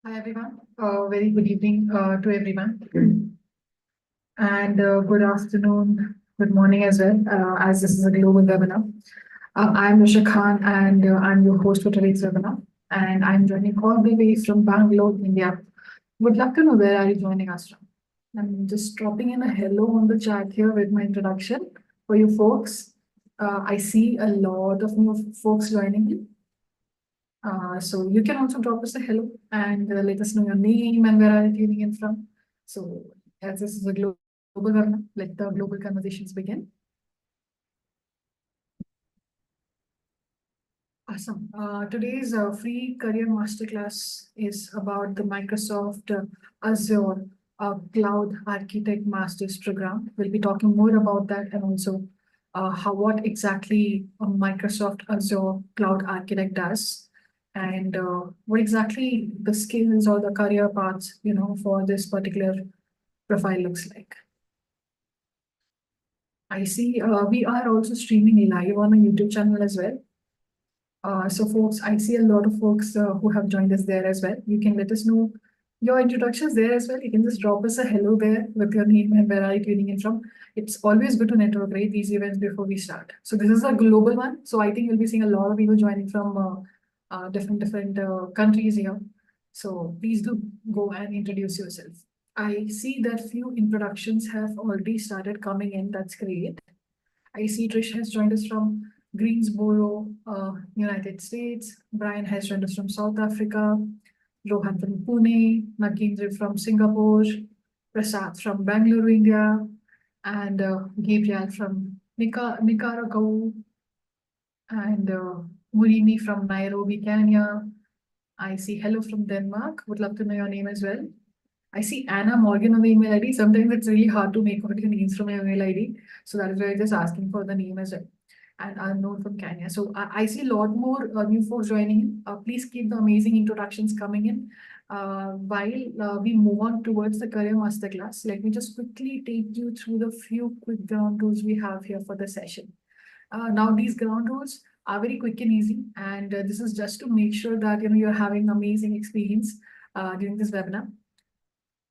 Hi everyone. Very good evening to everyone, and good afternoon, good morning as well. As this is a global webinar, I'm Risha Khan, and I'm your host for today's webinar. And I'm joining all the way from Bangalore, India. Would love to know where are you joining us from? I'm just dropping in a hello on the chat here with my introduction for you folks. I see a lot of new folks joining in. So you can also drop us a hello and let us know your name and where are you tuning in from. So as this is a global webinar, let the global conversations begin. Awesome. Today's free career masterclass is about the Microsoft Azure Cloud Architect Masters program. We'll be talking more about that and also how what exactly a Microsoft Azure Cloud Architect does and what exactly the skills or the career paths, for this particular profile looks like. I see we are also streaming live on a YouTube channel as well. So folks, I see a lot of folks who have joined us there as well. You can let us know your introductions there as well. You can just drop us a hello there with your name and where are you tuning in from. It's always good to network, right? These events before we start. So this is a global one. So I think you'll be seeing a lot of people joining from different countries here. So please do go and introduce yourself. I see that few introductions have already started coming in. That's great. I see Trish has joined us from Greensboro, United States. Brian has joined us from South Africa. Rohan from Pune. Nakindra from Singapore. Prasad from Bangalore, India. And Gabriel from Nicaragua. And Murimi from Nairobi, Kenya. I see hello from Denmark. Would love to know your name as well. I see Anna Morgan on the email ID. Sometimes it's really hard to make out your names from your email ID. So that is why I'm just asking for the name as well. And unknown from Kenya. So I see a lot more new folks joining in. Please keep the amazing introductions coming in. While we move on towards the career masterclass, let me just quickly take you through the few quick ground rules we have here for the session. Now these ground rules are very quick and easy, and this is just to make sure that you're having amazing experience during this webinar.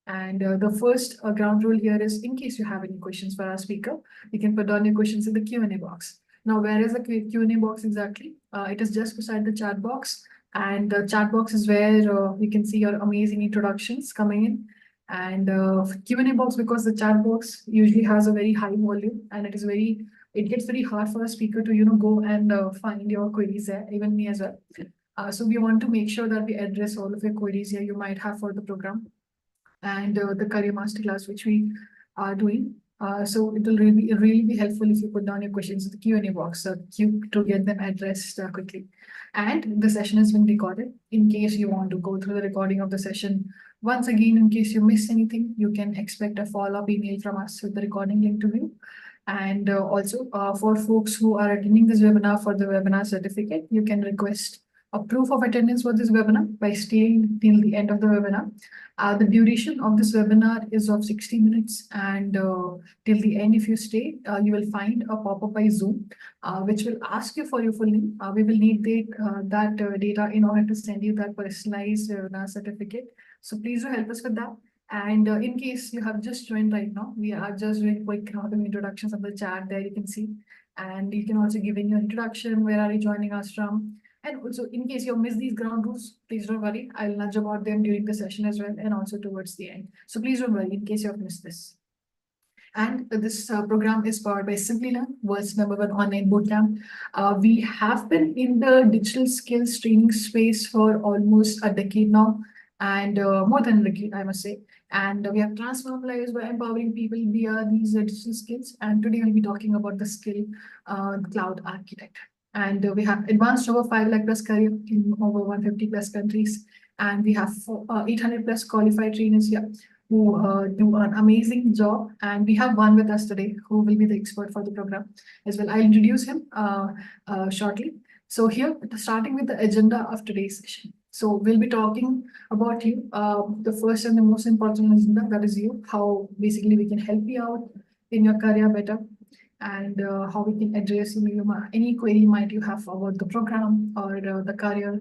And the first ground rule here is, in case you have any questions for our speaker, you can put down your questions in the Q&A box. Now, where is the Q&A box exactly? It is just beside the chat box. And the chat box is where you can see your amazing introductions coming in. And Q&A box, because the chat box usually has a very high volume and it gets very hard for a speaker to, go and find your queries there, even me as well. So we want to make sure that we address all of your queries here you might have for the program and the career masterclass which we are doing. So it will really be helpful if you put down your questions in the Q&A box to get them addressed quickly. And the session has been recorded. In case you want to go through the recording of the session, once again, in case you miss anything, you can expect a follow-up email from us with the recording link to view. And also for folks who are attending this webinar for the webinar certificate, you can request a proof of attendance for this webinar by staying till the end of the webinar. The duration of this webinar is of 60 minutes, and till the end, if you stay, you will find a pop-up by Zoom, which will ask you for your full name. We will need that data in order to send you that personalized webinar certificate. So please do help us with that. And in case you have just joined right now, we are just doing quick introductions of the chat there, you can see. And you can also give in your introduction, where are you joining us from? And also, in case you missed these ground rules, please don't worry. I'll nudge about them during the session as well and also towards the end. So please don't worry in case you have missed this. And this program is powered by Simplilearn, world's #1 online bootcamp. We have been in the digital skills training space for almost a decade now, and more than a decade, I must say. And we have transformed lives by empowering people via these digital skills. And today we'll be talking about the skill cloud architect. And we have advanced over 5 lakh plus career in over 150 plus countries. And we have 800 plus qualified trainers here who do an amazing job. And we have one with us today who will be the expert for the program as well. I'll introduce him shortly. So here, starting with the agenda of today's session. So we'll be talking about you. The first and the most important agenda, that is you, how basically we can help you out in your career better, and how we can address any query might you have about the program or the career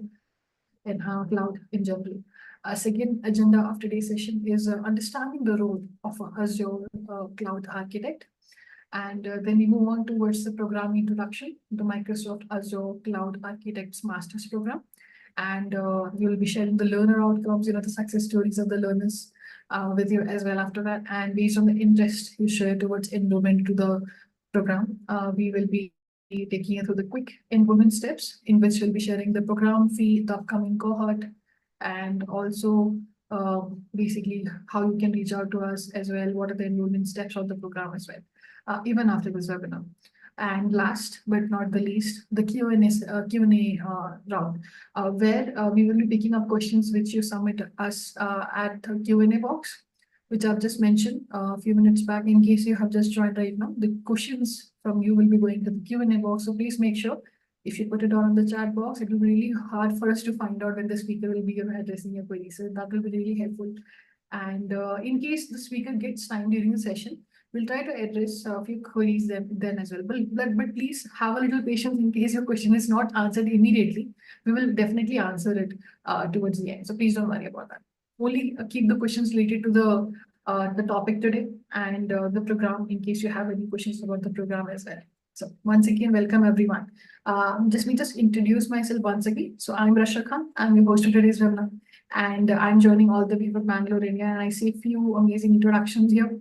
in cloud in general. Second agenda of today's session is understanding the role of Azure cloud architect. And then we move on towards the program introduction, the Microsoft Azure Cloud Architects Masters Program. And we will be sharing the learner outcomes, the success stories of the learners with you as well after that. And based on the interest you share towards enrollment to the program, we will be taking you through the quick enrollment steps in which we'll be sharing the program fee, the upcoming cohort, and also basically how you can reach out to us as well. What are the enrollment steps of the program as well, even after this webinar. And last but not the least, the Q&A round, where we will be picking up questions which you submit us at the Q&A box, which I've just mentioned a few minutes back. In case you have just joined right now, the questions from you will be going to the Q&A box. So please make sure if you put it on the chat box, it will be really hard for us to find out when the speaker will be addressing your query. So that will be really helpful. And in case the speaker gets time during the session, we'll try to address a few queries then as well. But please have a little patience in case your question is not answered immediately. We will definitely answer it towards the end. So please don't worry about that. Only keep the questions related to the topic today and the program in case you have any questions about the program as well. So once again, welcome everyone. Let me just introduce myself once again. So I'm Rasha Khan. I'm your host of today's webinar. And I'm joining all the way from Bangalore, India. And I see a few amazing introductions here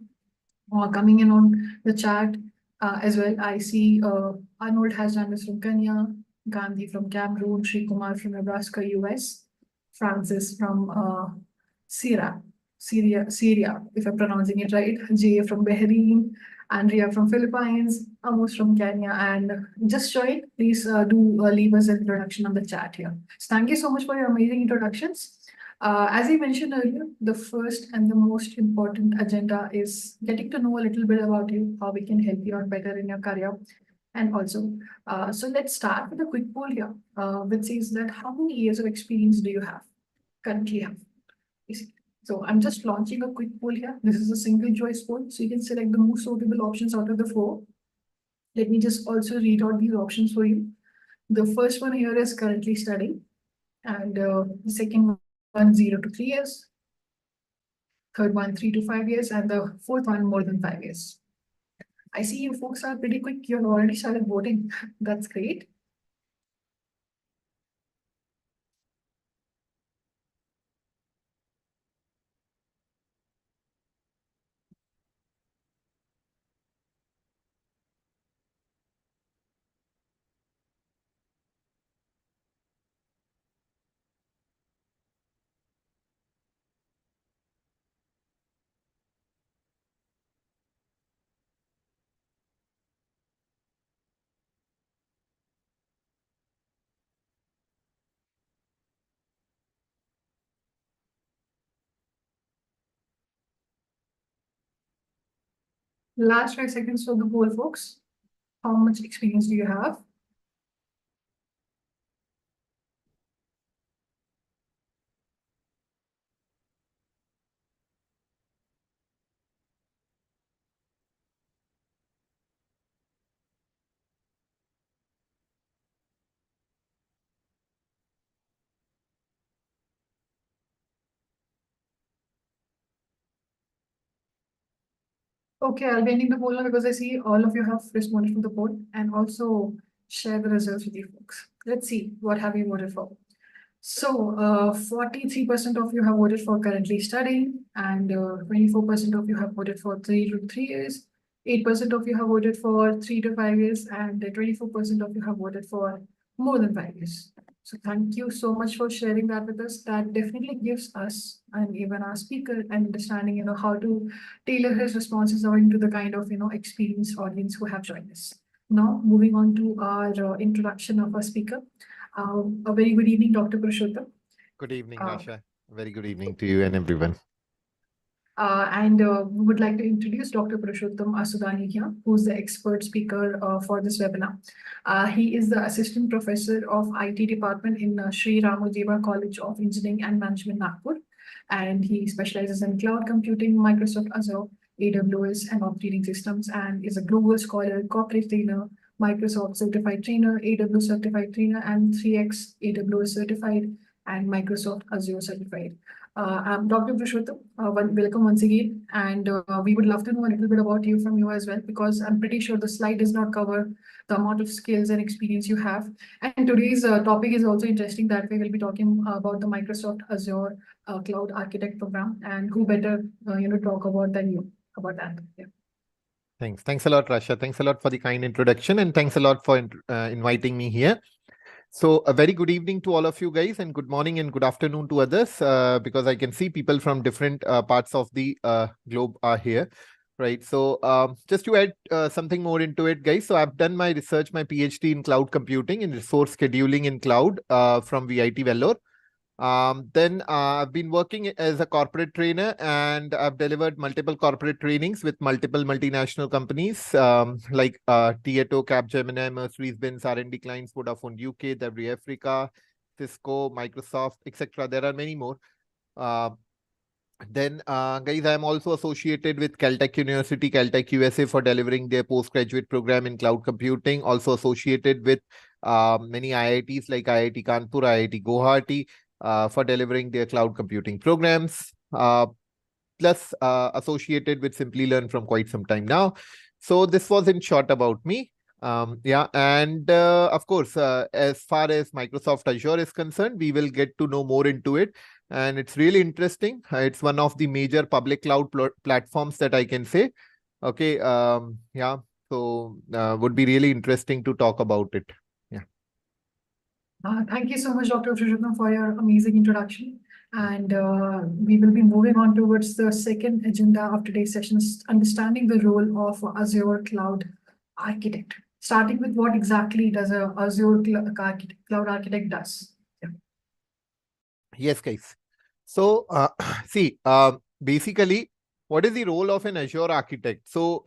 coming in on the chat as well. I see Arnold has joined us from Kenya, Gandhi from Cameroon, Sri Kumar from Nebraska, US, Francis from Syria, if I'm pronouncing it right, Jay from Bahrain, Andrea from Philippines, Amos from Kenya, and just join. Please do leave us an introduction on the chat here. So thank you so much for your amazing introductions. As I mentioned earlier, the first and the most important agenda is getting to know a little bit about you, how we can help you out better in your career. And also, so let's start with a quick poll here, which says that how many years of experience do you currently have? So I'm just launching a quick poll here. This is a single choice poll, so you can select the most suitable options out of the four. Let me just also read out these options for you. The first one here is currently studying, and the second one 0 to 3 years, third one 3 to 5 years, and the fourth one more than 5 years. I see you folks are pretty quick. You've already started voting. That's great. Last 5 seconds for the poll, folks. How much experience do you have? Okay, I'll be ending the poll now because I see all of you have responded to the poll and also share the results with you folks. Let's see what have you voted for. So 43% of you have voted for currently studying, and 24% of you have voted for 3 to 3 years, 8% of you have voted for 3 to 5 years, and 24% of you have voted for more than 5 years. So thank you so much for sharing that with us. That definitely gives us and even our speaker an understanding, how to tailor his responses according to the kind of, experienced audience who have joined us. Now, moving on to our introduction of our speaker. A very good evening, Dr. Purshottam. Good evening, Rasha. Very good evening to you and everyone. And we would like to introduce Dr. Purshottam Assudani here, who's the expert speaker for this webinar. He is the Assistant Professor of IT Department in Sri Ramodeva College of Engineering and Management, Nagpur. And he specializes in cloud computing, Microsoft Azure, AWS, and operating systems, and is a global scholar, corporate trainer, Microsoft certified trainer, AWS certified trainer, and 3x AWS certified, and Microsoft Azure certified. I'm Dr. Purshottam. Welcome once again. And we would love to know a little bit about you from you as well, because I'm pretty sure the slide does not cover the amount of skills and experience you have. And today's topic is also interesting that we will be talking about the Microsoft Azure Cloud Architect program, and who better, talk about than you about that. Yeah. Thanks. Thanks a lot, Rasha. Thanks a lot for the kind introduction, and thanks a lot for inviting me here. So a very good evening to all of you guys, and good morning and good afternoon to others, because I can see people from different parts of the globe are here, right? So just to add something more into it, guys. So I've done my research, my PhD in cloud computing and resource scheduling in cloud from VIT Vellore. Then I've been working as a corporate trainer, and I've delivered multiple corporate trainings with multiple multinational companies like Tieto, Capgemini, Mercedes-Benz, R&D clients, Vodafone UK, Debris Africa, Cisco, Microsoft, etc. There are many more. Then, guys, I'm also associated with Caltech University, Caltech USA for delivering their postgraduate program in cloud computing. Also associated with many IITs like IIT Kanpur, IIT Guwahati, for delivering their cloud computing programs, plus associated with Simplilearn from quite some time now. So this was in short about me. And of course, as far as Microsoft Azure is concerned, we will get to know more into it. And it's really interesting. It's one of the major public cloud platforms that I can say. Okay. So would be really interesting to talk about it. Thank you so much, Dr. Purshottam, for your amazing introduction. And we will be moving on towards the second agenda of today's session, understanding the role of Azure Cloud Architect. Starting with what exactly does a Azure Cloud Architect does? Yeah. Yes, guys. So see, basically, what is the role of an Azure architect? So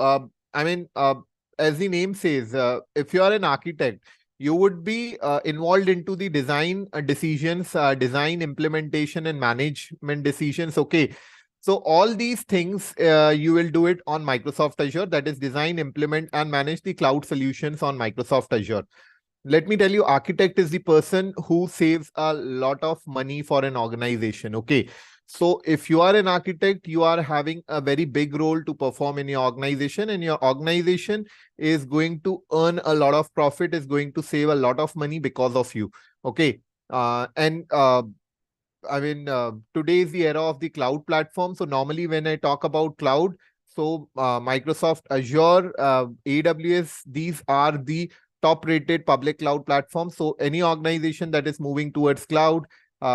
as the name says, if you are an architect, you would be involved into the design decisions, design implementation and management decisions. Okay. So all these things, you will do it on Microsoft Azure, that is design, implement and manage the cloud solutions on Microsoft Azure. Let me tell you, architect is the person who saves a lot of money for an organization. Okay. So if you are an architect, you are having a very big role to perform in your organization, and your organization is going to earn a lot of profit, is going to save a lot of money because of you. Okay. Today is the era of the cloud platform. So normally when I talk about cloud, so Microsoft Azure, AWS, these are the top rated public cloud platforms. So any organization that is moving towards cloud,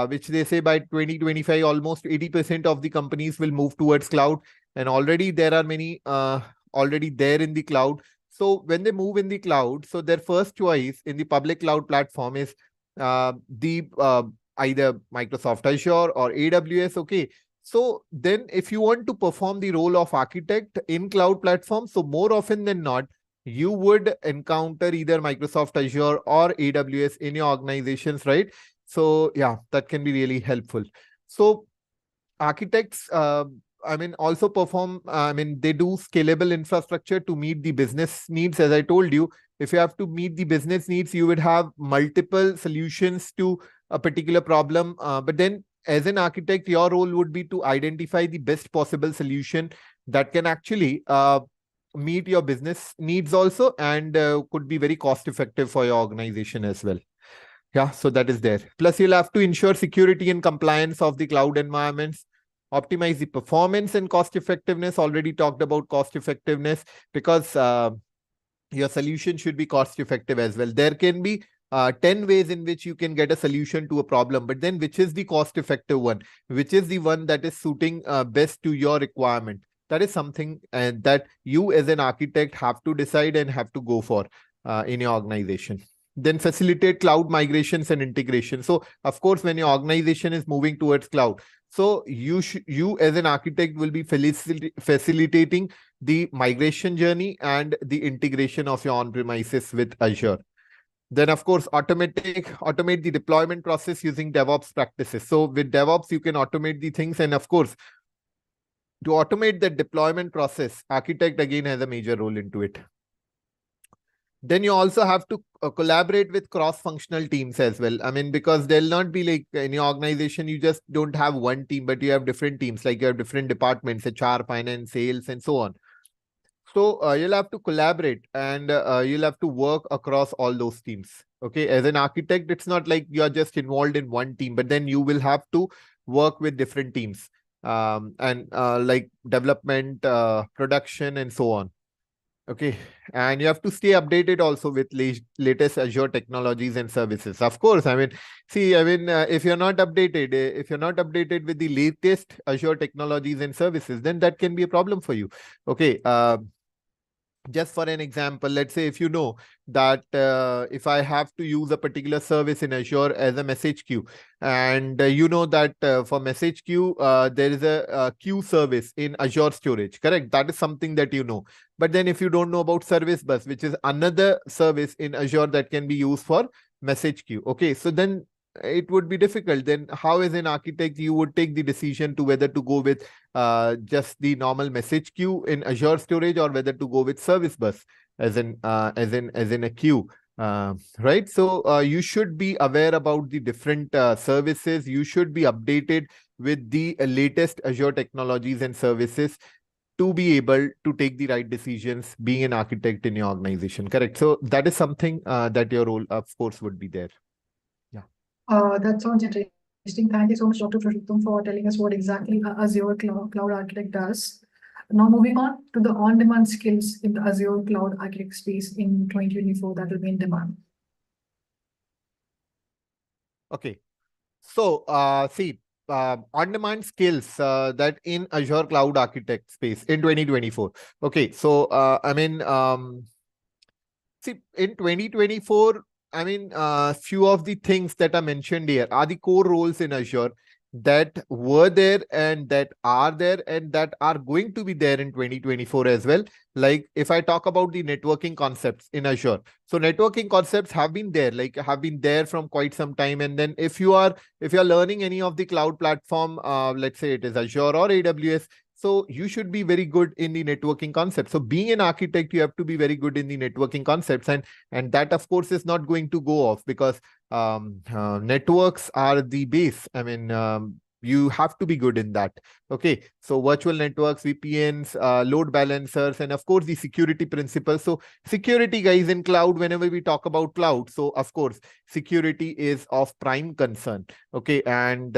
which they say by 2025, almost 80% of the companies will move towards cloud. And already there are many already there in the cloud. So when they move in the cloud, so their first choice in the public cloud platform is either Microsoft Azure or AWS. Okay. So then if you want to perform the role of architect in cloud platform, so more often than not, you would encounter either Microsoft Azure or AWS in your organizations, right? So yeah, that can be really helpful. So architects, also perform, they do scalable infrastructure to meet the business needs. As I told you, if you have to meet the business needs, you would have multiple solutions to a particular problem. But then as an architect, your role would be to identify the best possible solution that can actually meet your business needs also, and could be very cost effective for your organization as well. Yeah, so that is there. Plus, you'll have to ensure security and compliance of the cloud environments, optimize the performance and cost effectiveness. Already talked about cost effectiveness, because your solution should be cost effective as well. There can be 10 ways in which you can get a solution to a problem, but then which is the cost effective one? Which is the one that is suiting best to your requirement? That is something that you as an architect have to decide and have to go for in your organization. Then facilitate cloud migrations and integration. So of course, when your organization is moving towards cloud, so you as an architect will be facilitating the migration journey and the integration of your on-premises with Azure. Then of course, automate the deployment process using DevOps practices. So with DevOps, you can automate the things. And of course, to automate the deployment process, architect again has a major role into it. Then you also have to collaborate with cross-functional teams as well. I mean, because there'll not be like in your organization, you just don't have one team, but you have different teams, like you have different departments, HR, finance, sales, and so on. So you'll have to collaborate and you'll have to work across all those teams. Okay, as an architect, it's not like you're just involved in one team, but then you will have to work with different teams and like development, production, and so on. Okay, and you have to stay updated also with latest Azure technologies and services. Of course, I mean, see, I mean, if you're not updated, if you're not updated with the latest Azure technologies and services, then that can be a problem for you. Okay, just for an example, let's say if you know that if I have to use a particular service in Azure as a message queue, and you know that for message queue, there is a queue service in Azure storage, correct? That is something that you know. But then if you don't know about service bus, which is another service in Azure that can be used for message queue, okay, so then it would be difficult. Then how as an architect you would take the decision to whether to go with just the normal message queue in Azure storage or whether to go with service bus as in a queue. Right. So you should be aware about the different services. You should be updated with the latest Azure technologies and services to be able to take the right decisions being an architect in your organization. Correct. So that is something that your role, of course, would be there. That sounds interesting. Thank you so much, Dr. Purshottam, for telling us what exactly Azure Cloud Architect does. Now, moving on to the on-demand skills in the Azure Cloud Architect space in 2024 that will be in demand. Okay. So, see, on-demand skills that in Azure Cloud Architect space in 2024. Okay. So, I mean, see, in 2024, I mean, few of the things that are mentioned here are the core roles in Azure that were there and that are there and that are going to be there in 2024 as well. Like if I talk about the networking concepts in Azure, so networking concepts have been there, like have been there from quite some time. And then if you're learning any of the cloud platform, let's say it is Azure or AWS, so you should be very good in the networking concept. So being an architect, you have to be very good in the networking concepts, and that of course is not going to go off because networks are the base. I mean, you have to be good in that. Okay, so virtual networks, VPNs, load balancers, and of course the security principles. So security, guys, in cloud, whenever we talk about cloud, so of course security is of prime concern. Okay, and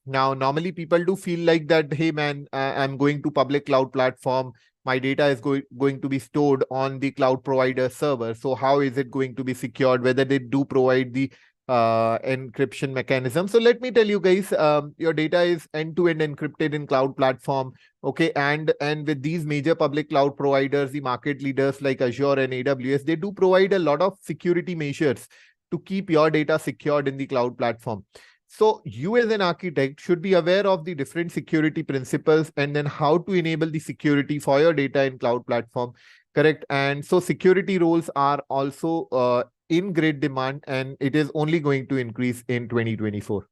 now normally people do feel like that, hey man, I'm going to public cloud platform, my data is going to be stored on the cloud provider server. So how is it going to be secured? Whether they do provide the encryption mechanism. So let me tell you guys, your data is end-to-end encrypted in cloud platform. Okay, and with these major public cloud providers, the market leaders like Azure and AWS, they do provide a lot of security measures to keep your data secured in the cloud platform. So you as an architect should be aware of the different security principles and then how to enable the security for your data in cloud platform. Correct. And so security roles are also in great demand, and it is only going to increase in 2024.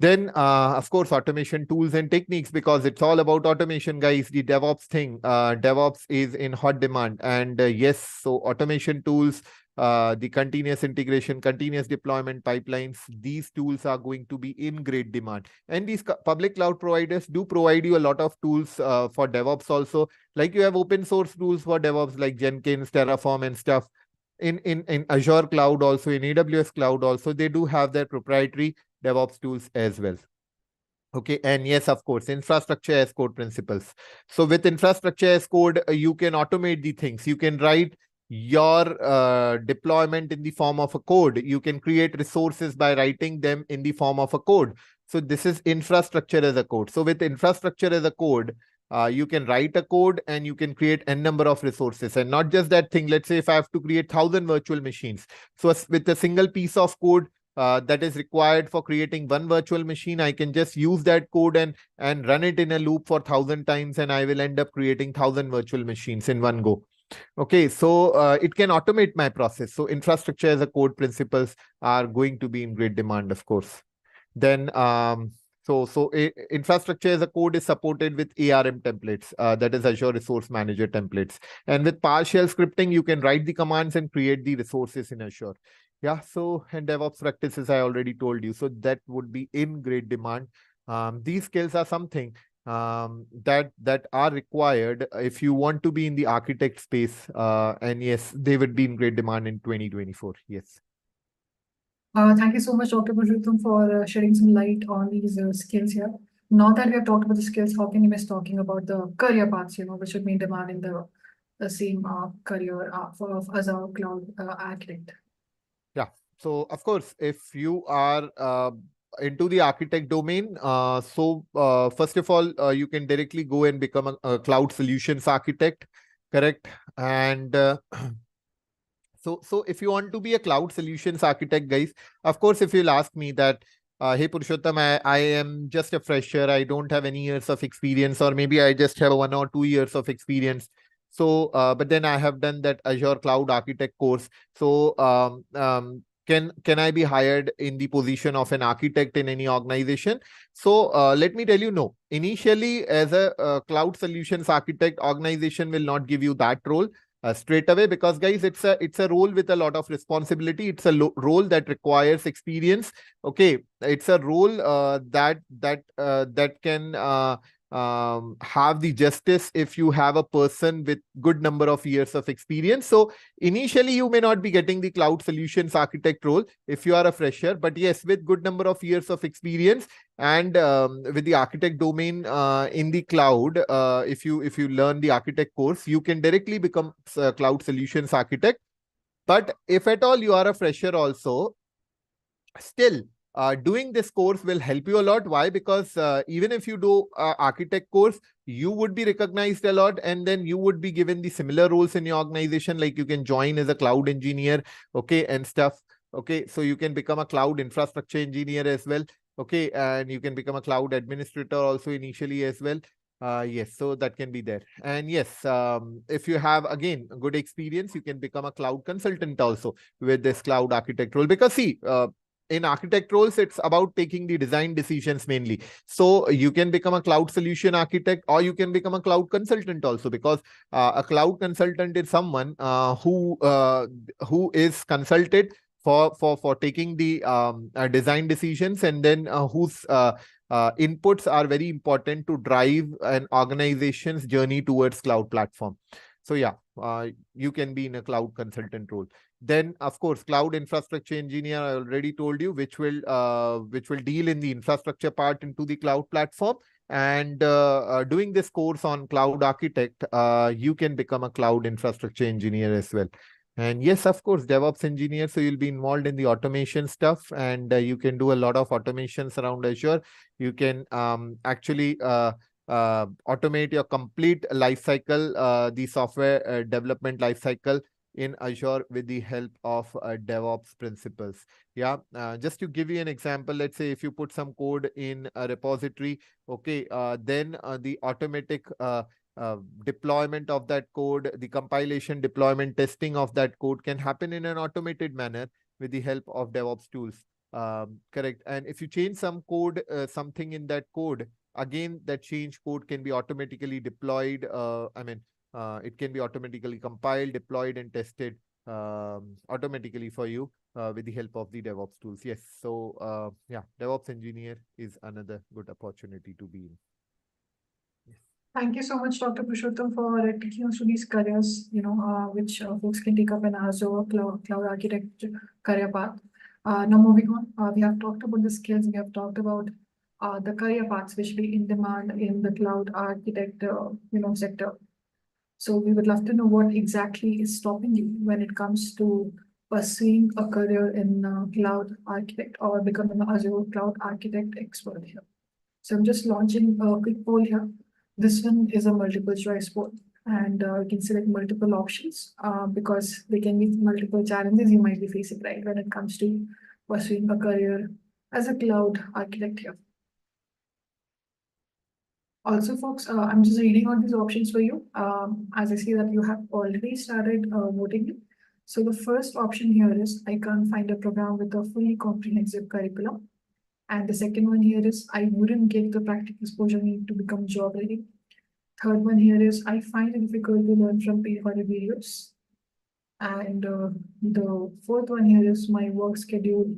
Then, of course, automation tools and techniques, because it's all about automation, guys. The DevOps thing, DevOps is in hot demand. And yes, so automation tools, the continuous integration, continuous deployment pipelines, these tools are going to be in great demand. And these public cloud providers do provide you a lot of tools for DevOps also. Like you have open source tools for DevOps like Jenkins, Terraform, and stuff. In Azure cloud also, in AWS cloud also, they do have their proprietary DevOps tools as well. Okay, and yes, of course, infrastructure as code principles. So with infrastructure as code, you can automate the things. You can write your deployment in the form of a code. You can create resources by writing them in the form of a code. So this is infrastructure as a code. So with infrastructure as a code, you can write a code and you can create n number of resources. And not just that thing. Let's say if I have to create 1,000 virtual machines. So with a single piece of code that is required for creating one virtual machine, I can just use that code and run it in a loop for 1,000 times, and I will end up creating 1,000 virtual machines in one go. Okay, so it can automate my process. So infrastructure as a code principles are going to be in great demand, of course. Then Infrastructure as a code is supported with ARM templates, that is Azure Resource Manager templates. And with PowerShell scripting, you can write the commands and create the resources in Azure. Yeah, so and DevOps practices, I already told you. So that would be in great demand. These skills are something that are required if you want to be in the architect space. And yes, they would be in great demand in 2024. Yes. Thank you so much, Dr. Purshottam, for shedding some light on these skills here. Now that we have talked about the skills, how can you miss talking about the career paths, which should be in demand in the same career as a cloud architect? Yeah. So of course, if you are into the architect domain, first of all, you can directly go and become a cloud solutions architect, correct? And so if you want to be a cloud solutions architect, guys, of course, if you'll ask me that, hey Purshottam, I am just a fresher, I don't have any years of experience, or maybe I just have 1 or 2 years of experience. So, but then I have done that Azure Cloud Architect course. So, can I be hired in the position of an architect in any organization? So, let me tell you, no. Initially, as a cloud solutions architect, organization will not give you that role straight away, because guys, it's a role with a lot of responsibility. It's a role that requires experience. Okay, it's a role that can have the justice if you have a person with good number of years of experience. So initially you may not be getting the cloud solutions architect role if you are a fresher, but yes, with good number of years of experience and with the architect domain in the cloud, if you learn the architect course, you can directly become a cloud solutions architect. But if at all you are a fresher also, still doing this course will help you a lot. Why? Because even if you do architect course, you would be recognized a lot, and then you would be given the similar roles in your organization, like you can join as a cloud engineer, okay, and stuff. Okay, so you can become a cloud infrastructure engineer as well. Okay, and you can become a cloud administrator also initially as well. Yes, so that can be there. And yes, if you have again good experience, you can become a cloud consultant also with this cloud architect role. Because see, in architect roles, it's about taking the design decisions mainly. So you can become a cloud solution architect, or you can become a cloud consultant also, because a cloud consultant is someone who is consulted for taking the design decisions, and then whose inputs are very important to drive an organization's journey towards cloud platform. So yeah, you can be in a cloud consultant role. Then, of course, cloud infrastructure engineer, I already told you, which will deal in the infrastructure part into the cloud platform. And doing this course on cloud architect, you can become a cloud infrastructure engineer as well. And yes, of course, DevOps engineer. So you'll be involved in the automation stuff, and you can do a lot of automations around Azure. You can actually automate your complete lifecycle, the software development lifecycle in Azure with the help of DevOps principles. Yeah, just to give you an example, let's say if you put some code in a repository, okay, then the automatic deployment of that code, the compilation, deployment, testing of that code can happen in an automated manner with the help of DevOps tools. Correct. And if you change some code, something in that code, again, that change code can be automatically deployed. It can be automatically compiled, deployed, and tested automatically for you with the help of the DevOps tools. Yes. So yeah, DevOps engineer is another good opportunity to be in. Yes. Thank you so much, Dr. Purshottam, for taking us through these careers, which folks can take up in Azure cloud architect career path. Now moving on, we have talked about the skills, we have talked about the career paths which be in demand in the cloud architect, sector. So we would love to know what exactly is stopping you when it comes to pursuing a career in cloud architect or becoming an Azure cloud architect expert here. So I'm just launching a quick poll here. This one is a multiple choice poll, and you can select multiple options because there can be multiple challenges you might be facing, right, when it comes to pursuing a career as a cloud architect here. Also, folks, I'm just reading out these options for you. As I see that you have already started voting. So the first option here is I can't find a program with a fully comprehensive curriculum. And the second one here is I wouldn't get the practical exposure needed to become job ready. Third one here is I find it difficult to learn from pre-recorded videos. And the fourth one here is my work schedule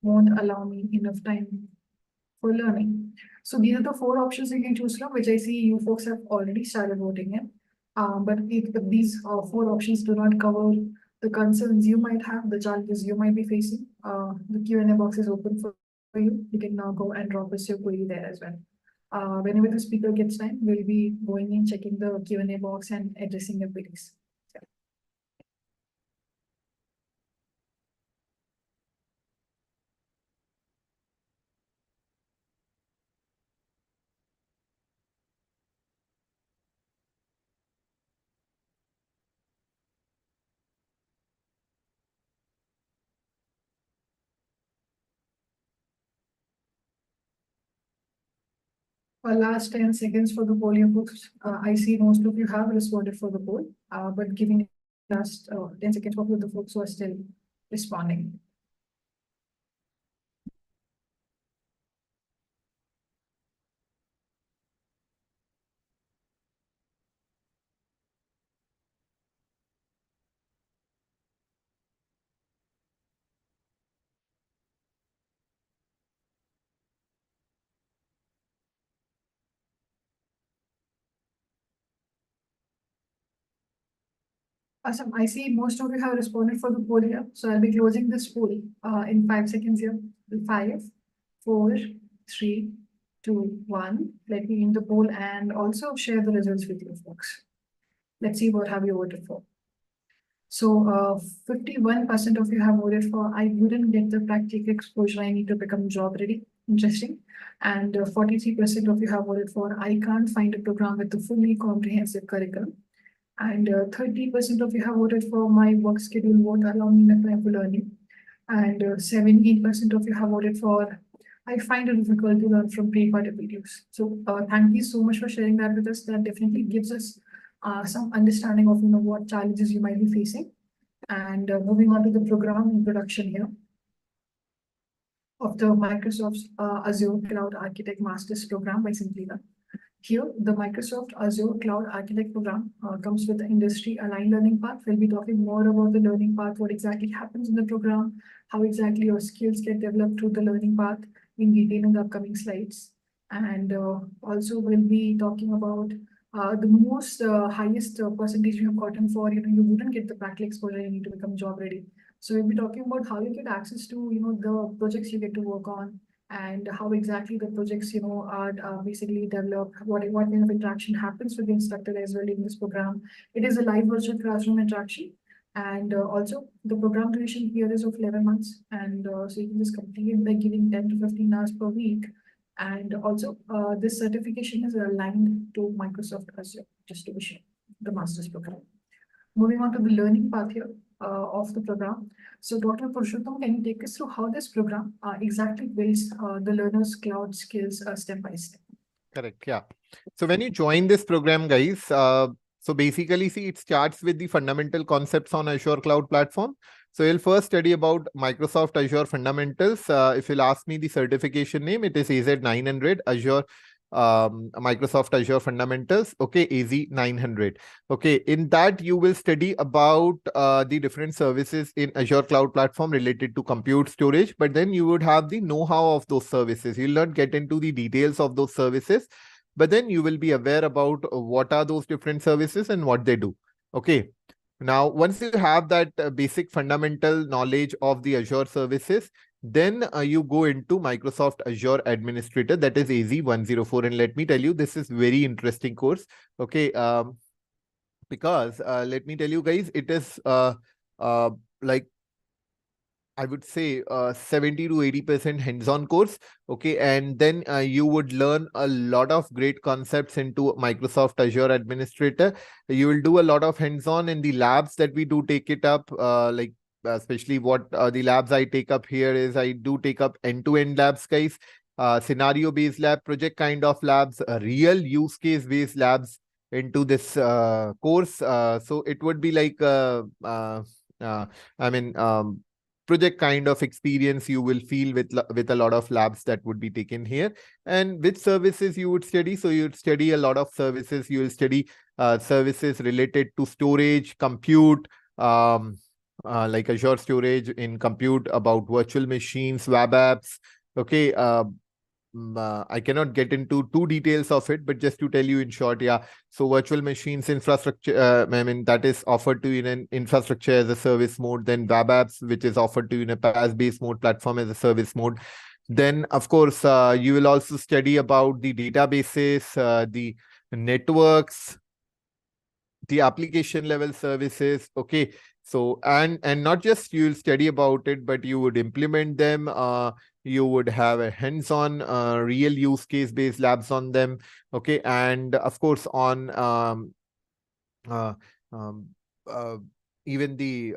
won't allow me enough time for learning. So these are the four options you can choose from, which I see you folks have already started voting in. But if these four options do not cover the concerns you might have, the challenges you might be facing, the Q&A box is open for you. You can now go and drop us your query there as well. Whenever the speaker gets time, we'll be going in, checking the Q&A box and addressing your queries. Last 10 seconds for the poll, you folks. I see most of you have responded for the poll, but giving last 10 seconds for the folks who are still responding. Awesome. I see most of you have responded for the poll here. So I'll be closing this poll in 5 seconds here. 5, 4, 3, 2, 1. Let me end the poll and also share the results with you folks. Let's see what have you voted for. So 51% of you have voted for I wouldn't get the practical exposure I need to become job ready. Interesting. And 43% of you have voted for I can't find a program with a fully comprehensive curriculum. And 30% of you have voted for my work schedule won't allow me enough time for learning. And 17% of you have voted for I find it difficult to learn from pre-recorded videos. So thank you so much for sharing that with us. That definitely gives us some understanding of what challenges you might be facing. And moving on to the program introduction here of the Microsoft Azure Cloud Architect Masters Program by Simplilearn. Here, the Microsoft Azure Cloud Architect Program comes with the industry-aligned learning path. We'll be talking more about the learning path, what exactly happens in the program, how exactly your skills get developed through the learning path in detail in the upcoming slides. And also we'll be talking about the most highest percentage you have gotten for, you wouldn't get the practical exposure you need to become job ready. So we'll be talking about how you get access to, the projects you get to work on, and how exactly the projects, are basically developed, what kind of interaction happens with the instructor as well in this program. It is a live virtual classroom interaction. And also the program duration here is of 11 months. And so you can just complete it by giving 10 to 15 hours per week. And also this certification is aligned to Microsoft Azure, just to be sure, the master's program. Moving on to the learning path here of the program. So Dr. Purshottam, can you take us through how this program exactly builds the learner's cloud skills step by step? Correct. Yeah. So when you join this program, guys, so basically, see, it starts with the fundamental concepts on Azure Cloud Platform. So you'll first study about Microsoft Azure Fundamentals. If you'll ask me the certification name, it is AZ900 Azure Microsoft Azure Fundamentals. Okay, AZ900. Okay, in that you will study about the different services in Azure Cloud Platform related to compute storage, but then you would have the know-how of those services. You'll not get into the details of those services, but then you will be aware about what are those different services and what they do. Okay. Now, once you have that basic fundamental knowledge of the Azure services, then you go into Microsoft Azure Administrator, that is AZ104. And let me tell you, this is very interesting course. Okay. Because let me tell you guys, it is like, I would say 70 to 80% hands-on course. Okay. And then you would learn a lot of great concepts into Microsoft Azure Administrator. You will do a lot of hands-on in the labs that we do take it up. Especially what the labs I take up here is I do take up end-to-end labs, guys. Scenario-based lab, project kind of labs, real use case-based labs into this course. So it would be like, I mean, project kind of experience you will feel with a lot of labs that would be taken here. And which services you would study? So you would study a lot of services. You will study services related to storage, compute, like Azure storage in compute, about virtual machines, web apps. Okay. I cannot get into too details of it, but just to tell you in short, yeah. So virtual machines infrastructure, I mean, that is offered to you in an infrastructure as a service mode. Then web apps, which is offered to you in a PaaS-based mode, platform as a service mode. Then, of course, you will also study about the databases, the networks, the application level services. Okay. So, and not just you'll study about it, but you would implement them. You would have a hands-on real use case based labs on them. Okay. And of course, on uh, um, uh, even the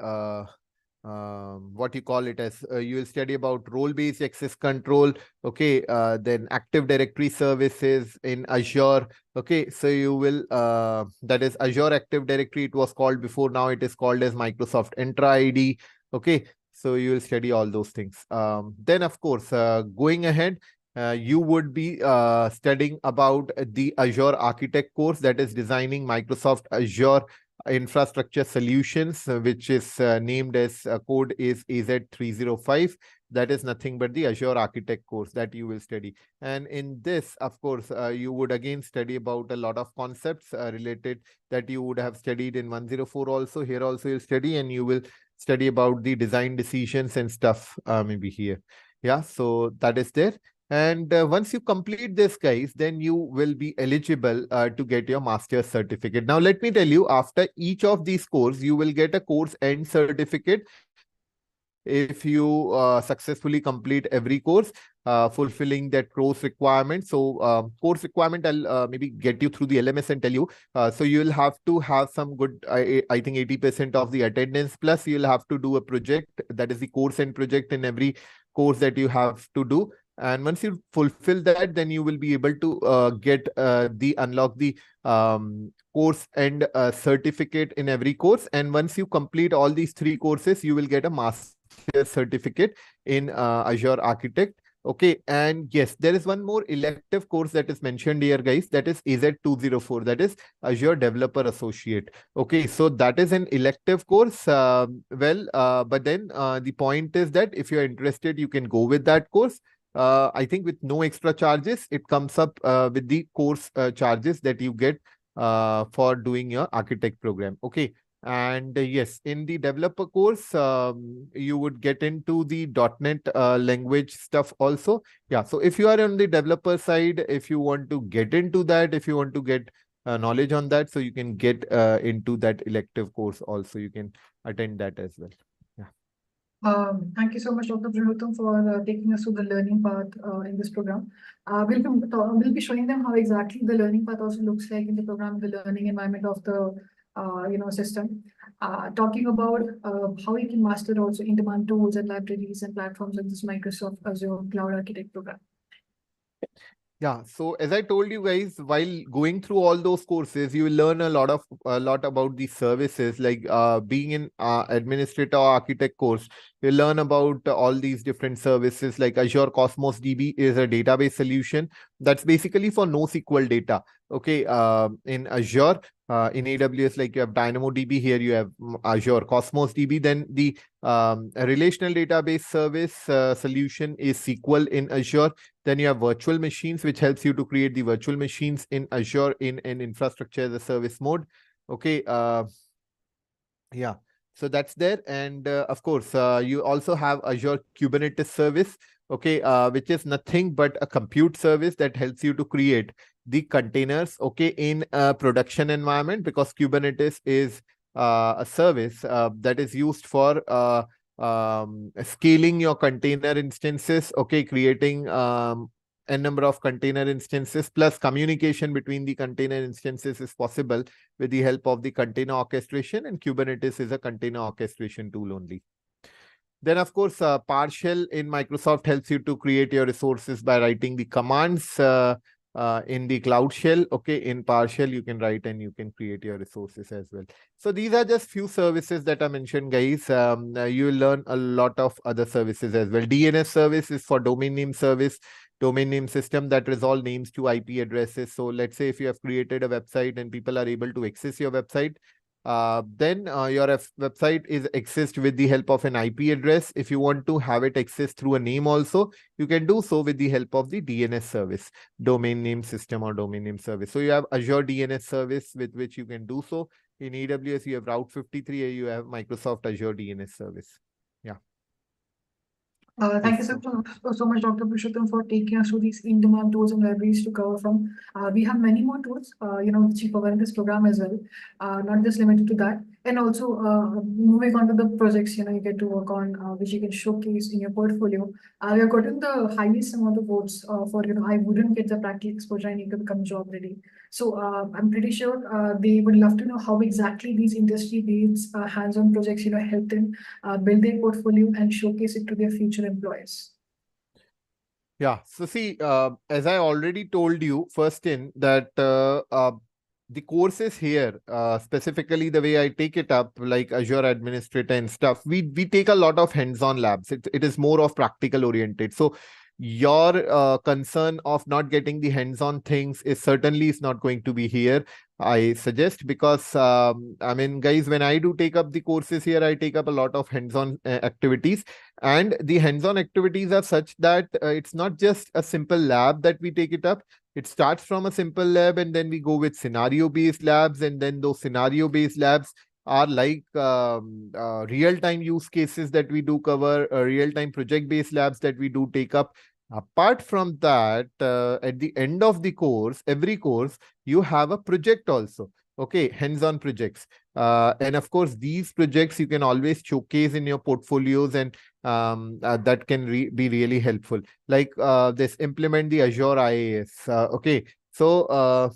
what you call it as you will study about role-based access control. Okay. Then Active Directory services in Azure. Okay. So you will that is Azure Active Directory, it was called before. Now it is called as Microsoft Entra ID. Okay. So you will study all those things. Then of course, going ahead, you would be studying about the Azure Architect course, that is designing Microsoft Azure infrastructure solutions, which is named as code is AZ305. That is nothing but the Azure Architect course that you will study. And in this, of course, you would again study about a lot of concepts related that you would have studied in 104 also. Here also you'll study, and you will study about the design decisions and stuff maybe here. Yeah, so that is there. And once you complete this, guys, then you will be eligible to get your master's certificate. Now, let me tell you, after each of these courses, you will get a course end certificate if you successfully complete every course, fulfilling that course requirement. So course requirement, I'll maybe get you through the LMS and tell you. So you'll have to have some good, I think 80% of the attendance, plus you'll have to do a project, that is the course and project in every course that you have to do. And once you fulfill that, then you will be able to get unlock the course and certificate in every course. And once you complete all these 3 courses, you will get a master's certificate in Azure Architect. Okay. And yes, there is one more elective course that is mentioned here, guys. That is AZ204. That is Azure Developer Associate. Okay. So that is an elective course. But then the point is that if you're interested, you can go with that course. I think with no extra charges, it comes up with the course charges that you get for doing your architect program. Okay. And yes, in the developer course, you would get into the .NET language stuff also. Yeah. So if you are on the developer side, if you want to get into that, if you want to get knowledge on that, so you can get into that elective course also. You can attend that as well. Thank you so much, Dr. Purshottam, for taking us through the learning path in this program. We'll be showing them how exactly the learning path also looks like in the program, the learning environment of the system. Talking about how you can master also in-demand tools and libraries and platforms in this Microsoft Azure Cloud Architect program. Yeah, so as I told you guys, while going through all those courses, you will learn a lot about the services, like being in administrator or architect course. You'll learn about all these different services, like Azure Cosmos DB is a database solution that's basically for NoSQL data. Okay, in Azure, in AWS, like you have DynamoDB, here you have Azure Cosmos DB. Then the a relational database service solution is SQL in Azure. Then you have virtual machines, which helps you to create the virtual machines in Azure in an infrastructure as a service mode. Okay. Yeah. So that's there. And of course, you also have Azure Kubernetes service. Okay. Which is nothing but a compute service that helps you to create the containers. Okay. In a production environment, because Kubernetes is a service that is used for scaling your container instances. Okay. Creating a number of container instances, plus communication between the container instances is possible with the help of the container orchestration, and Kubernetes is a container orchestration tool only. Then, of course, PowerShell in Microsoft helps you to create your resources by writing the commands in the Cloud Shell. Okay, in PowerShell you can write and you can create your resources as well. So these are just few services that I mentioned, guys. You will learn a lot of other services as well. DNS service is for domain name service, domain name system that resolve names to IP addresses. So let's say if you have created a website and people are able to access your website, then your website is accessed with the help of an IP address. If you want to have it accessed through a name also, you can do so with the help of the DNS service, domain name system or domain name service. So you have Azure DNS service with which you can do so. In AWS, you have Route 53, you have Microsoft Azure DNS service. Yeah. Thank you so much, Dr. Purshottam, for taking us through these in-demand tools and libraries to cover from. We have many more tools, which you cover in this program as well, not just limited to that. And also, moving on to the projects, you get to work on, which you can showcase in your portfolio. We are getting the highest amount of votes for, I wouldn't get the practical exposure, I need to become job ready. So I'm pretty sure they would love to know how exactly these industry-based hands-on projects, help them build their portfolio and showcase it to their future employees. Yeah. So see, as I already told you first in that the courses here, specifically the way I take it up, like Azure Administrator and stuff, we take a lot of hands-on labs. It is more of practical oriented. So your concern of not getting the hands-on things is certainly is not going to be here, I suggest, because I mean, guys, when I do take up the courses here, I take up a lot of hands-on activities, and the hands-on activities are such that it's not just a simple lab that we take it up. It starts from a simple lab, and then we go with scenario-based labs, and then those scenario-based labs are like real-time use cases that we do cover, real-time project-based labs that we do take up. Apart from that, at the end of the course, every course, you have a project also. Okay, hands-on projects. And of course, these projects you can always showcase in your portfolios, and that can be really helpful. Like this, implement the Azure IaaS. Okay, so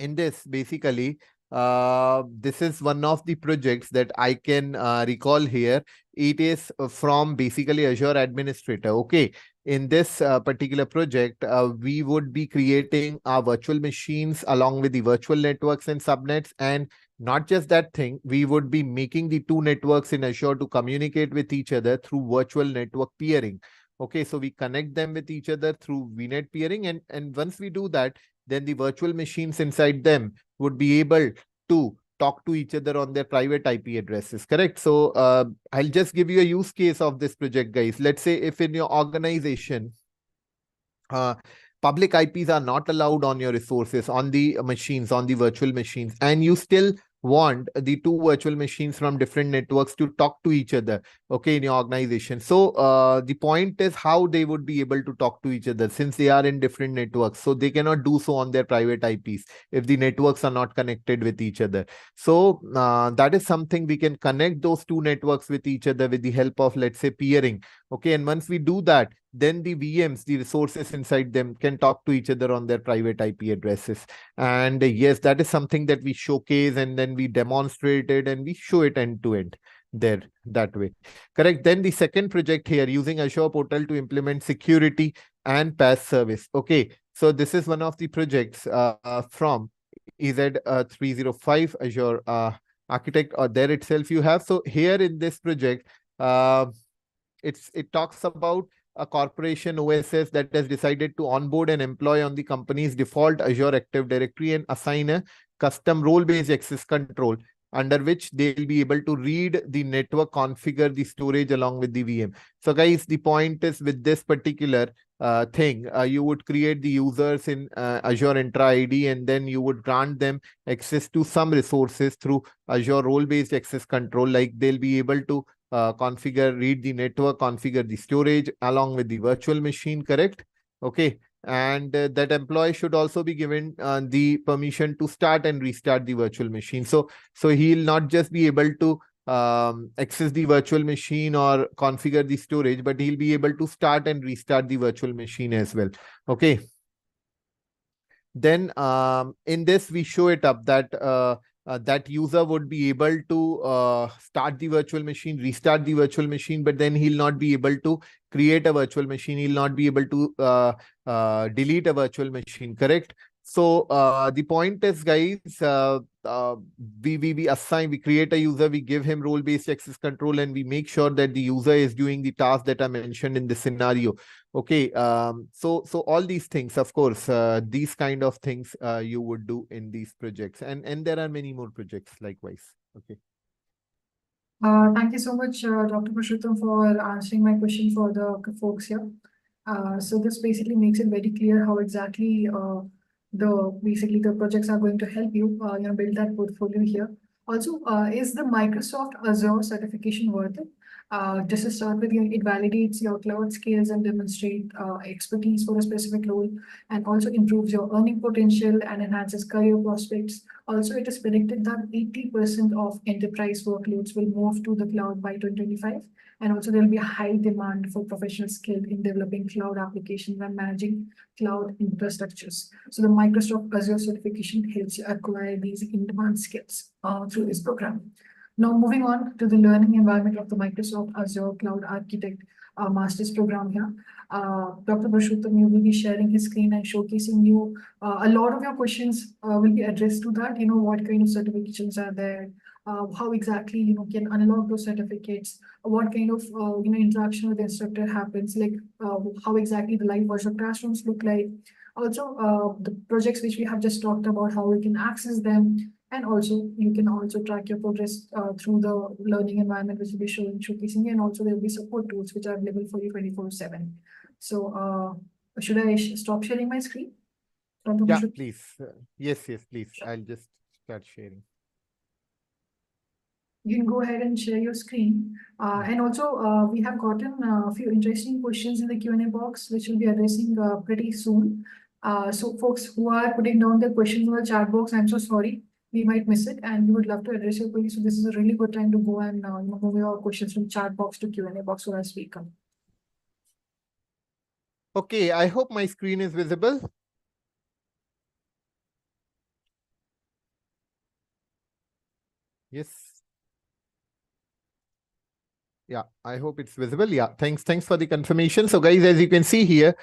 in this, basically, this is one of the projects that I can recall here. It is from basically Azure Administrator. Okay, in this particular project, we would be creating our virtual machines along with the virtual networks and subnets. And not just that thing, we would be making the two networks in Azure to communicate with each other through virtual network peering. Okay, so we connect them with each other through VNet peering. And once we do that, then the virtual machines inside them would be able to talk to each other on their private IP addresses, correct? So I'll just give you a use case of this project, guys. Let's say if in your organization, public IPs are not allowed on your resources, on the machines, on the virtual machines, and you still want the two virtual machines from different networks to talk to each other, okay, in your organization. So the point is how they would be able to talk to each other since they are in different networks. So they cannot do so on their private IPs if the networks are not connected with each other. So that is something we can connect those two networks with each other with the help of, let's say, peering. Okay, and once we do that, then the VMs, the resources inside them, can talk to each other on their private IP addresses. And yes, that is something that we showcase, and then we demonstrate it and we show it end to end there that way. Correct. Then the second project here, using Azure Portal to implement security and PaaS service. Okay, so this is one of the projects from EZ305 Azure Architect, or there itself you have. So here in this project, it talks about a corporation OSS that has decided to onboard an employee on the company's default Azure Active Directory and assign a custom role-based access control under which they'll be able to read the network, configure the storage along with the VM. So guys, the point is with this particular thing, you would create the users in Azure Entra ID, and then you would grant them access to some resources through Azure role-based access control. Like they'll be able to configure, read the network, configure the storage along with the virtual machine, correct? Okay. And that employee should also be given the permission to start and restart the virtual machine. So he'll not just be able to access the virtual machine or configure the storage, but he'll be able to start and restart the virtual machine as well. Okay. Then in this, we show it up that that user would be able to start the virtual machine, restart the virtual machine, but then he'll not be able to create a virtual machine. He'll not be able to delete a virtual machine, correct? So the point is, guys, we create a user, we give him role-based access control, and we make sure that the user is doing the task that I mentioned in this scenario. Okay, so all these things, of course, these kind of things you would do in these projects, and there are many more projects likewise. Okay. Thank you so much, Dr. Purshottam, for answering my question for the folks here. So this basically makes it very clear how exactly the projects are going to help you, build that portfolio here. Also, is the Microsoft Azure certification worth it? Just to start with, it validates your cloud skills and demonstrate expertise for a specific role, and also improves your earning potential and enhances career prospects. Also, it is predicted that 80% of enterprise workloads will move to the cloud by 2025. And also there will be a high demand for professional skill in developing cloud applications and managing cloud infrastructures. So the Microsoft Azure certification helps you acquire these in-demand skills through this program. Now moving on to the learning environment of the Microsoft Azure Cloud Architect Master's Program here. Dr. Purshottam, you will be sharing his screen and showcasing you a lot of your questions will be addressed to that. What kind of certifications are there? How exactly can unlock those certificates? What kind of interaction with the instructor happens? Like how exactly the live virtual classrooms look like? Also, the projects which we have just talked about, how we can access them. And also, you can also track your progress through the learning environment, which will be showcasing, and also there will be support tools which are available for you 24/7. So, should I stop sharing my screen? Yeah, please. Yes, please. Sure. I'll just start sharing. You can go ahead and share your screen. And also, we have gotten a few interesting questions in the Q&A box, which we'll be addressing pretty soon. So folks who are putting down their questions in the chat box, I'm so sorry. We might miss it, and we would love to address your queries. So this is a really good time to go and move your questions from chat box to Q&A box for our speaker. Okay, I hope my screen is visible. Yes. Yeah, I hope it's visible. Yeah, thanks for the confirmation. So guys, as you can see here,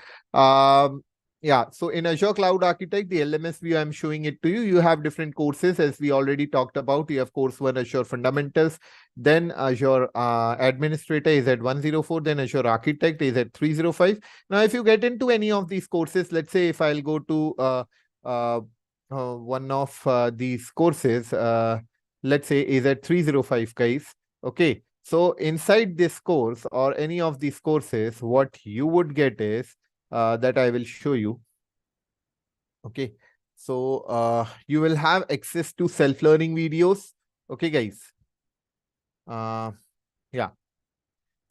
yeah, so in Azure Cloud Architect, the LMS view, I'm showing it to you. You have different courses, as we already talked about. You have course 1, Azure Fundamentals, then Azure Administrator is at 104, then Azure Architect is at 305. Now, if you get into any of these courses, let's say if I'll go to one of these courses, let's say is at 305, guys. Okay, so inside this course or any of these courses, what you would get is that I will show you. Okay, so you will have access to self-learning videos. Okay, guys. Yeah.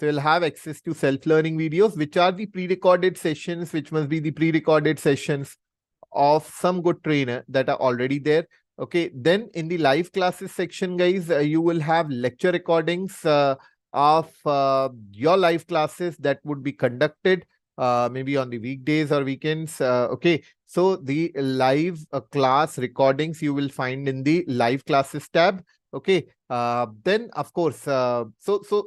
So you'll have access to self-learning videos, which are the pre-recorded sessions, which must be the pre-recorded sessions of some good trainer that are already there. Okay, then in the live classes section, guys, you will have lecture recordings of your live classes that would be conducted maybe on the weekdays or weekends. Okay, so the live class recordings you will find in the live classes tab. Okay, then of course, so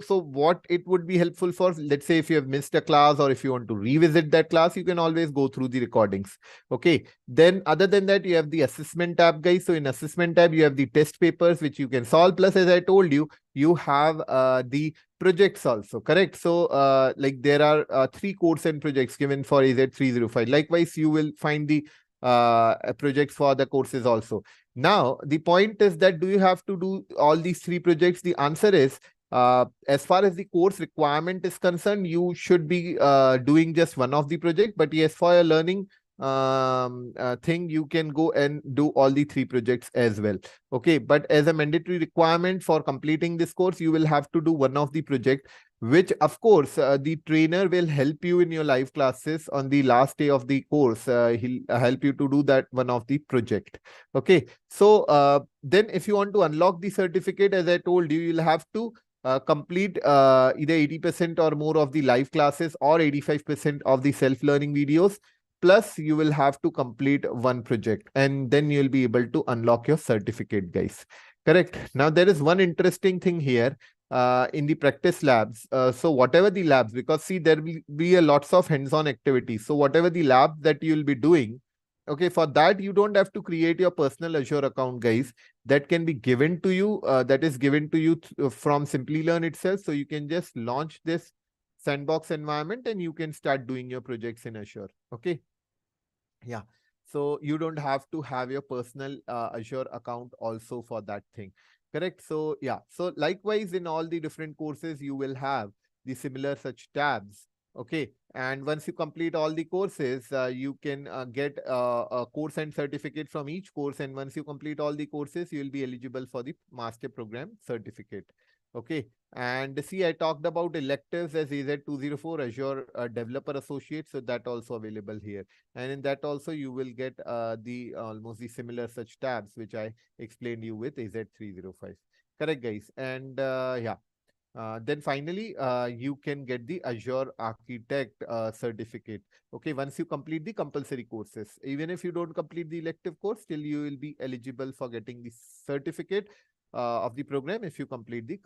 what it would be helpful for, let's say if you have missed a class or if you want to revisit that class, you can always go through the recordings. Okay, then other than that, you have the assessment tab, guys. So in assessment tab, you have the test papers which you can solve. Plus, as I told you, you have the projects also, correct? So like there are 3 course and projects given for AZ305. Likewise, you will find the projects for the courses also. Now, the point is that do you have to do all these 3 projects? The answer is, as far as the course requirement is concerned, you should be doing just one of the project. But yes, for your learning thing, you can go and do all the 3 projects as well. Okay, but as a mandatory requirement for completing this course, you will have to do one of the project, which of course the trainer will help you in your live classes on the last day of the course. He'll help you to do that one of the project. Okay, so then if you want to unlock the certificate, as I told you, you'll have to complete either 80% or more of the live classes or 85% of the self-learning videos. plus you will have to complete one project, and then you'll be able to unlock your certificate, guys. Correct. Now, there is one interesting thing here in the practice labs. So whatever the labs, because see, there will be a lots of hands-on activities. So whatever the lab that you'll be doing, okay, for that, you don't have to create your personal Azure account, guys. That can be given to you. That is given to you from Simplilearn itself. So you can just launch this sandbox environment and you can start doing your projects in Azure. Okay. Yeah. So you don't have to have your personal Azure account also for that thing. Correct. So yeah. So likewise, in all the different courses, you will have the similar such tabs. Okay. And once you complete all the courses, you can get a course and certificate from each course. And once you complete all the courses, you will be eligible for the master program certificate. Okay. And see, I talked about electives as AZ204 Azure Developer Associate. So that also available here. And in that also you will get the almost the similar such tabs, which I explained you with AZ305. Correct, guys. And yeah. Then finally, you can get the Azure Architect certificate. Okay, once you complete the compulsory courses, even if you don't complete the elective course, still you will be eligible for getting the certificate of the program if you complete the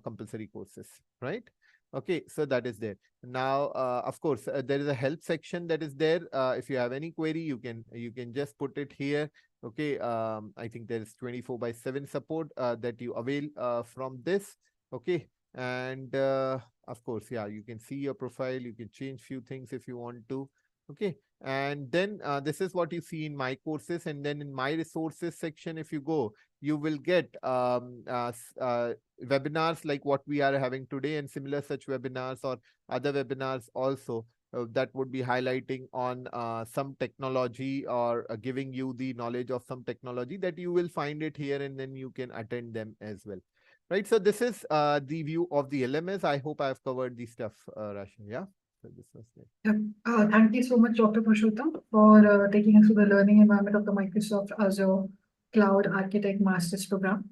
compulsory courses, right? Okay, so that is there. Now, of course, there is a help section that is there. If you have any query, you can just put it here. Okay, I think there is 24/7 support that you avail from this. Okay, and of course, yeah, you can see your profile. You can change few things if you want to. Okay, and then this is what you see in my courses, and then in my resources section, if you go, you will get webinars like what we are having today and similar such webinars or other webinars also that would be highlighting on some technology or giving you the knowledge of some technology that you will find it here, and then you can attend them as well. Right. So this is the view of the LMS. I hope I've covered the stuff, Rashan. Yeah. So this was it. Yeah. Thank you so much, Dr. Purshottam, for taking us through the learning environment of the Microsoft Azure Cloud Architect Masters Program.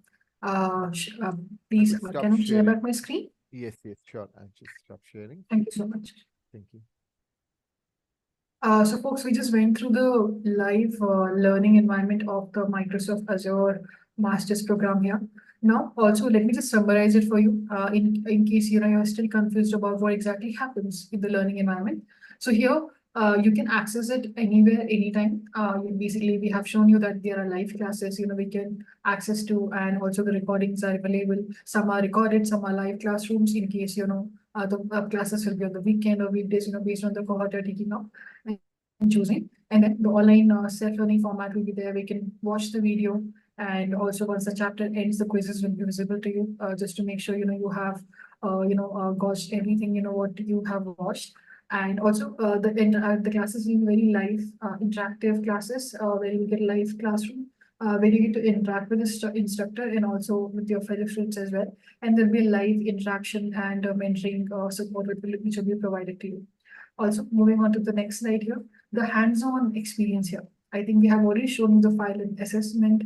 Please, can I share back my screen? Yes, yes, sure. I'll just stop sharing. Thank you so much. Thank you. So folks, we just went through the live learning environment of the Microsoft Azure Masters program here. Now, also, let me just summarize it for you in case you're still confused about what exactly happens in the learning environment. So here, you can access it anywhere, anytime. Basically, we have shown you that there are live classes, we can access to, and also the recordings are available. Some are recorded, some are live classrooms in case, the classes will be on the weekend or weekdays, based on the cohort you're taking up and choosing. And then the online self-learning format will be there. We can watch the video, and also once the chapter ends, the quizzes will be visible to you, just to make sure you have watched everything what you have watched. And also the classes will be very live, interactive classes where you get live classroom. Where you get to interact with the instructor and also with your fellow students as well. And there'll be live interaction and mentoring support which will be provided to you. Also, moving on to the next slide here, the hands-on experience here. I think we have already shown you the file and assessment,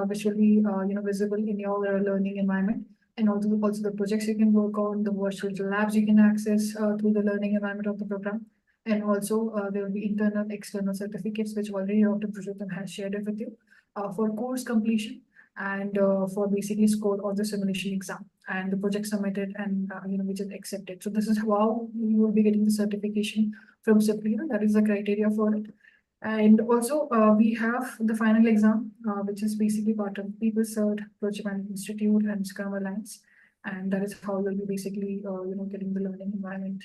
which will be visible in your learning environment, and also the projects you can work on, the virtual labs you can access through the learning environment of the program, and also there will be internal, external certificates, which already Dr. Purshottam has shared it with you for course completion and for basically score on the simulation exam and the project submitted and which is accepted. So this is how you will be getting the certification from Simplilearn. That is the criteria for it. And also we have the final exam, which is basically part of PeopleCert, Project Management Institute, and Scrum Alliance. And that is how you'll be basically getting the learning environment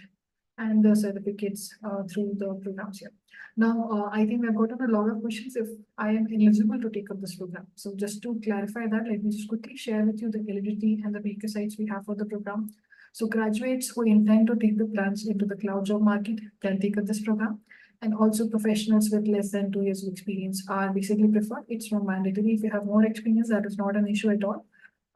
and the certificates through the programs here. Now, I think we've gotten a lot of questions if I am eligible to take up this program. So just to clarify that, let me just quickly share with you the eligibility and the prerequisites we have for the program. So graduates who intend to take the plans into the cloud job market can take up this program. And also professionals with less than 2 years of experience are basically preferred. It's not mandatory. If you have more experience, that is not an issue at all.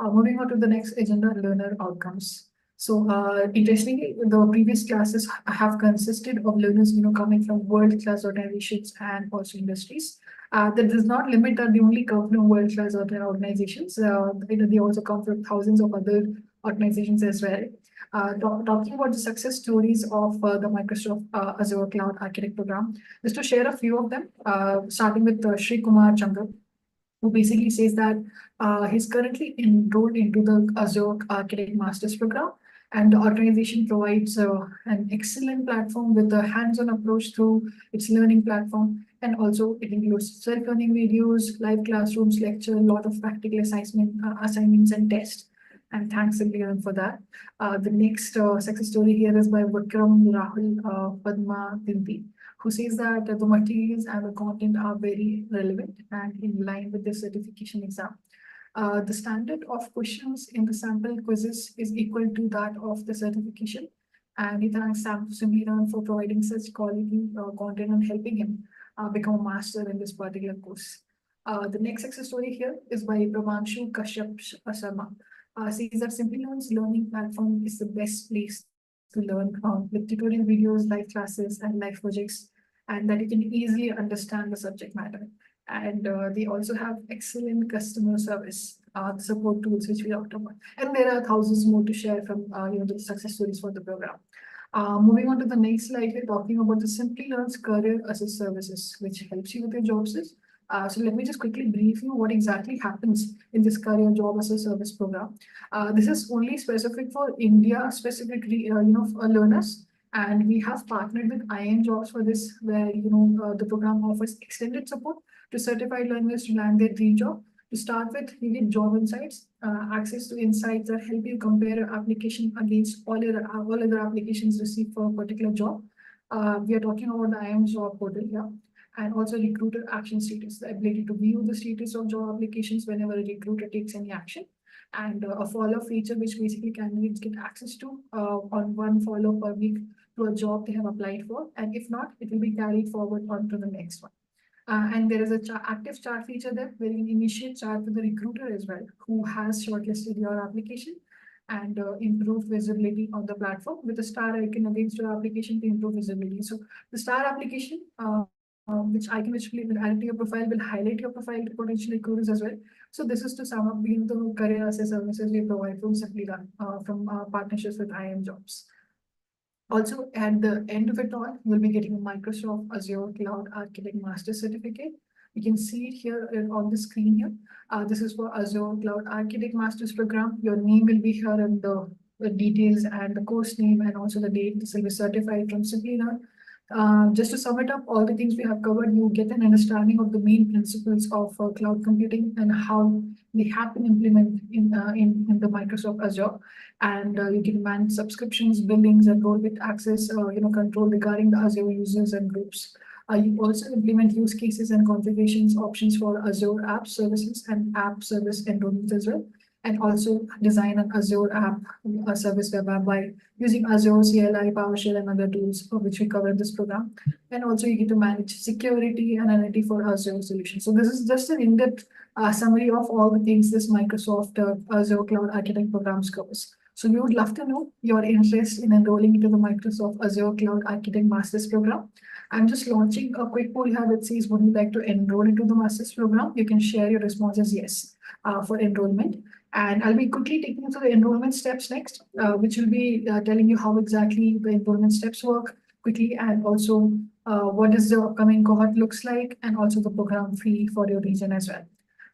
Moving on to the next agenda, learner outcomes. So interestingly, the previous classes have consisted of learners, coming from world-class organizations and also industries. That does not limit that they only come from world-class organizations. They also come from thousands of other organizations as well. talking about the success stories of the Microsoft Azure Cloud Architect program. Just to share a few of them, starting with Sri Kumar Chandra, who basically says that he's currently enrolled into the Azure Architect Masters program, and the organization provides an excellent platform with a hands-on approach through its learning platform, and also it includes self-learning videos, live classrooms, lecture, a lot of practical assignments and tests. And thanks Simplilearn for that. The next success story here is by Vikram Rahul Padma Dimpi, who says that the materials and the content are very relevant and in line with the certification exam. The standard of questions in the sample quizzes is equal to that of the certification. And he thanks Sam Simplilearn for providing such quality content and helping him become a master in this particular course. The next success story here is by Prabhanshu Kashyap Sharma. Says that Simplilearn's learning platform is the best place to learn with tutorial videos, live classes, and live projects, and that you can easily understand the subject matter. And they also have excellent customer service support tools, which we talked about. And there are thousands more to share from the success stories for the program. Moving on to the next slide, we're talking about the Simplilearn's Career Assist Services, which helps you with your job search. So let me just quickly brief you what exactly happens in this Career Job as a Service program. This is only specific for India specific learners, and we have partnered with IIM Jobs for this, where the program offers extended support to certified learners to land their dream job. To start with, you get job insights, access to insights that help you compare your application against all other applications received for a particular job. We are talking about the IIM Job portal here, and also recruiter action status, the ability to view the status of job applications whenever a recruiter takes any action, and a follow feature which basically candidates get access to on one follow per week to a job they have applied for, and if not, it will be carried forward on to the next one. And there is a active chat feature there where you can initiate chat with the recruiter as well, who has shortlisted your application, and improve visibility on the platform with a star icon against your application to improve visibility. So the star application, which icon which will add to your profile, will highlight your profile to potential recruiters as well. So this is to sum up the career access services we provide from Simplilearn, from partnerships with IIM Jobs. Also, at the end of it all, you'll be getting a Microsoft Azure Cloud Architect Master Certificate. You can see it here on the screen here. This is for Azure Cloud Architect Masters program. Your name will be here in the details and the course name, and also the date. This will be certified from Simplilearn. Just to sum it up, all the things we have covered, you get an understanding of the main principles of cloud computing and how they have been implemented in the Microsoft Azure, and you can manage subscriptions, billings, and role with access, control regarding the Azure users and groups. You also implement use cases and configurations options for Azure app services and app service enrollment as well, and also design an Azure app, a service web app by using Azure CLI, PowerShell, and other tools which we cover in this program. And also you get to manage security and identity for Azure solutions. So this is just an in-depth summary of all the things this Microsoft Azure Cloud Architect programs covers. So we would love to know your interest in enrolling into the Microsoft Azure Cloud Architect Masters program. I'm just launching a quick poll here that says, would you like to enroll into the Masters program? You can share your response as yes for enrollment. And I'll be quickly taking you through the enrollment steps next, which will be telling you how exactly the enrollment steps work quickly, and also what is the upcoming cohort looks like, and also the program fee for your region as well.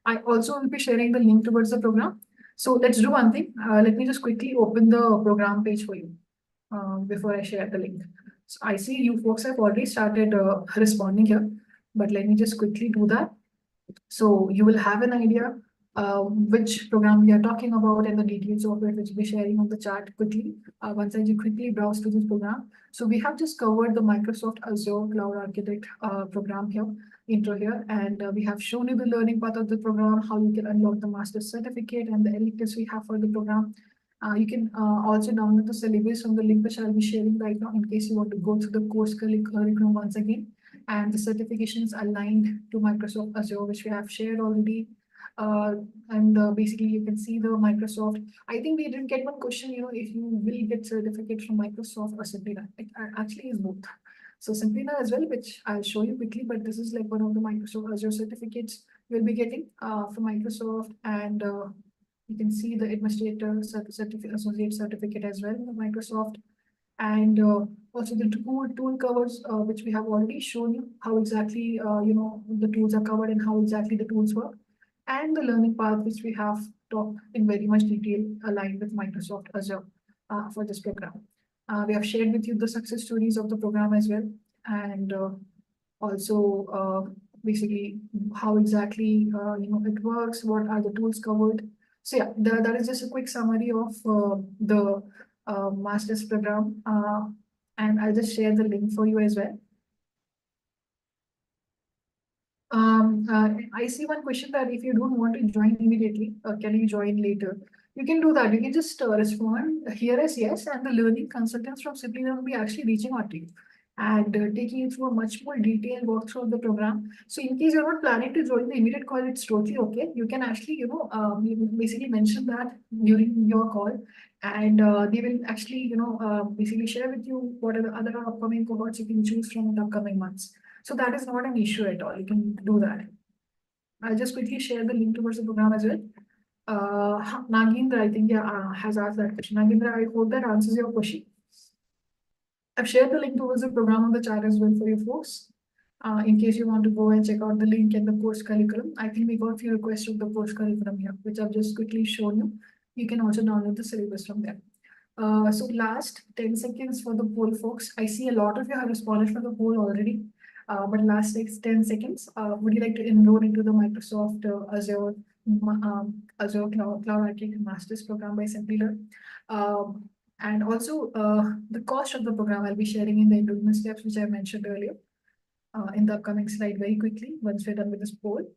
I also will be sharing the link towards the program. So let's do one thing. Let me just quickly open the program page for you before I share the link. So I see you folks have already started responding here, but let me just quickly do that. So you will have an idea which program we are talking about and the details of it, which we'll be sharing on the chart quickly once I quickly browse to this program. So we have just covered the Microsoft Azure Cloud Architect program here, intro here, and we have shown you the learning path of the program, how you can unlock the master's certificate, and the electives we have for the program. You can also download the syllabus from the link which I'll be sharing right now in case you want to go through the course curriculum once again. And the certifications aligned to Microsoft Azure, which we have shared already. And basically you can see the Microsoft. I think we didn't get one question, if you will get certificate from Microsoft or Simplilearn. It actually is both. So Simplilearn as well, which I'll show you quickly, but this is like one of the Microsoft Azure certificates we'll be getting from Microsoft, and You can see the administrator associate certificate as well in Microsoft. And also the tool covers, which we have already shown you how exactly the tools are covered and how exactly the tools work, and the learning path, which we have talked in very much detail aligned with Microsoft Azure for this program. We have shared with you the success stories of the program as well, and also basically how exactly it works, what are the tools covered. So yeah, that is just a quick summary of the master's program, and I'll just share the link for you as well. I see one question that if you don't want to join immediately, can you join later? You can do that. You can just respond here as yes, and the learning consultants from Simplilearn will be actually reaching out to you and taking you through a much more detailed walkthrough of the program. So in case you're not planning to join the immediate call, it's totally okay. You can actually, you basically mention that during your call, and they will actually, basically share with you what are the other upcoming cohorts you can choose from in the upcoming months. So that is not an issue at all. You can do that. I'll just quickly share the link towards the program as well. Nagendra, I think, has asked that question. Nagendra, I hope that answers your question. I've shared the link towards the program on the chat as well for you folks. In case you want to go and check out the link and the course curriculum. I think we got a few requests of the course curriculum here, which I've just quickly shown you. You can also download the syllabus from there. So last 10 seconds for the poll, folks. I see a lot of you have responded for the poll already. But last 10 seconds, would you like to enroll into the Microsoft Azure Cloud Architect Master's Program by Simplilearn? And also the cost of the program I'll be sharing in the enrollment steps, which I mentioned earlier in the upcoming slide very quickly once we're done with this poll.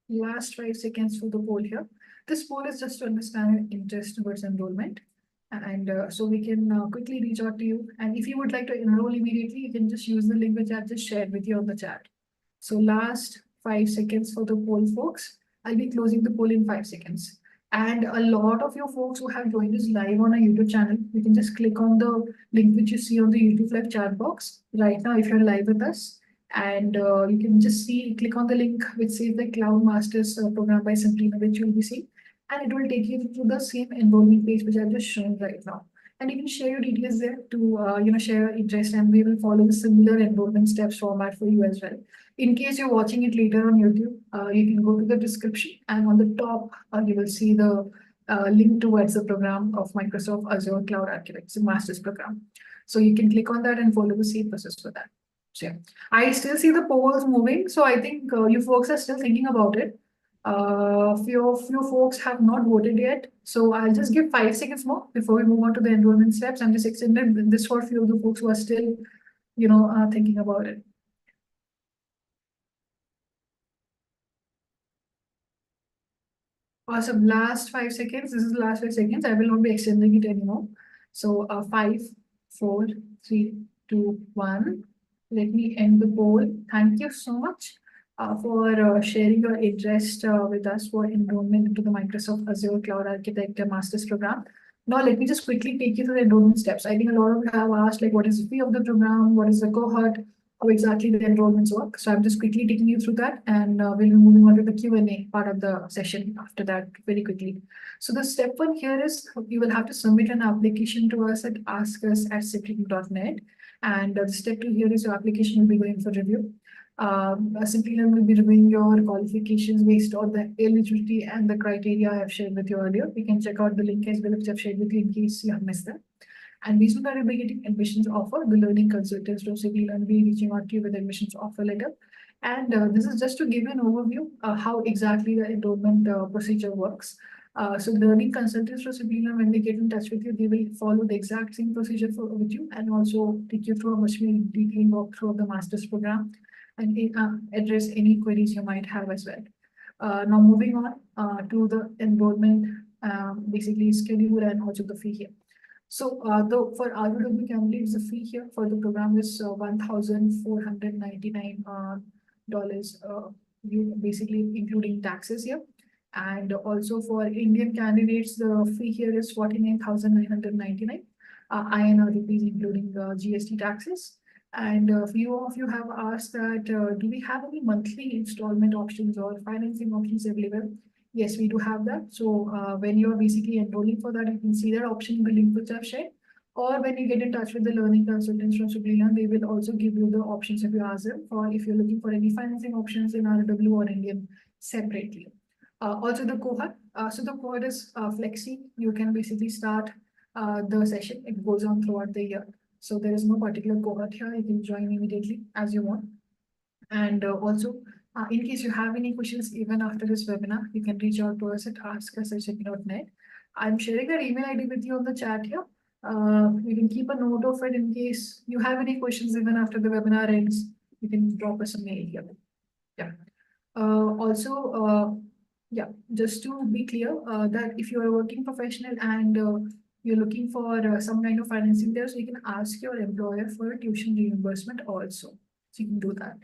Last 5 seconds for the poll here. This poll is just to understand your interest towards enrollment. And so we can quickly reach out to you. And if you would like to enroll immediately, you can just use the link which I've just shared with you on the chat. So last 5 seconds for the poll, folks. I'll be closing the poll in 5 seconds. And a lot of your folks who have joined us live on our YouTube channel, you can just click on the link which you see on the YouTube live chat box right now if you're live with us. And you can just click on the link which says the Cloud Masters program by Simplilearn, which you'll be seeing. And it will take you to the same enrollment page which I've just shown right now. And you can share your details there to share your interest, and we will follow the similar enrollment steps format for you as well. In case you're watching it later on YouTube, you can go to the description, and on the top you will see the link towards the program of Microsoft Azure Cloud Architects Master's Program. So you can click on that and follow the same process for that. So yeah, I still see the polls moving, so I think you folks are still thinking about it. Few folks have not voted yet, so I'll just give 5 seconds more before we move on to the enrollment steps. I'm just extended this for a few of the folks who are still, thinking about it. Awesome. Last 5 seconds. This is the last 5 seconds. I will not be extending it anymore. So 5, 4, 3, 2, 1. Let me end the poll. Thank you so much for sharing your interest with us for enrollment into the Microsoft Azure Cloud Architect Master's Program. Now, let me just quickly take you through the enrollment steps. I think a lot of you have asked, like, what is the fee of the program? What is the cohort? How exactly the enrollments work? So I'm just quickly taking you through that, and we'll be moving on to the Q&A part of the session after that very quickly. So the step 1 here is you will have to submit an application to us at askus@simplilearn.net. And step 2 here is your application will be going for review. Simplilearn will be reviewing your qualifications based on the eligibility and the criteria I have shared with you earlier. You can check out the link as well, which I've shared with you in case you have missed that. And based on that, you'll be getting admissions offer. The learning consultants from Simplilearn will be reaching out to you with admissions offer letter. And this is just to give you an overview how exactly the enrollment procedure works. So learning consultants from Simplilearn, when they get in touch with you, they will follow the exact same procedure with you and also take you through a much more detailed walkthrough of the master's program and address any queries you might have as well. Now moving on to the enrollment, basically schedule and also the fee here. So for ROW candidates, the fee here for the program is $1,499, basically including taxes here. And also for Indian candidates, the fee here is 49,999 INR rupees, including GST taxes. And a few of you have asked that, do we have any monthly installment options or financing options available? Yes, we do have that. So when you're basically enrolling for that, you can see that option in the link which I've shared. Or when you get in touch with the learning consultants from Simplilearn, they will also give you the options if you ask them for if you're looking for any financing options in RW or Indian separately. Also the cohort. So the cohort is flexi. You can basically start the session. It goes on throughout the year. So there is no particular cohort here. You can join immediately as you want. And also, in case you have any questions even after this webinar, you can reach out to us at ask@checking.net. I'm sharing our email ID with you on the chat here. You can keep a note of it in case you have any questions even after the webinar ends. You can drop us a mail here. Yeah. Also, yeah, just to be clear, that if you are a working professional and you're looking for some kind of financing there, so you can ask your employer for a tuition reimbursement also. So you can do that.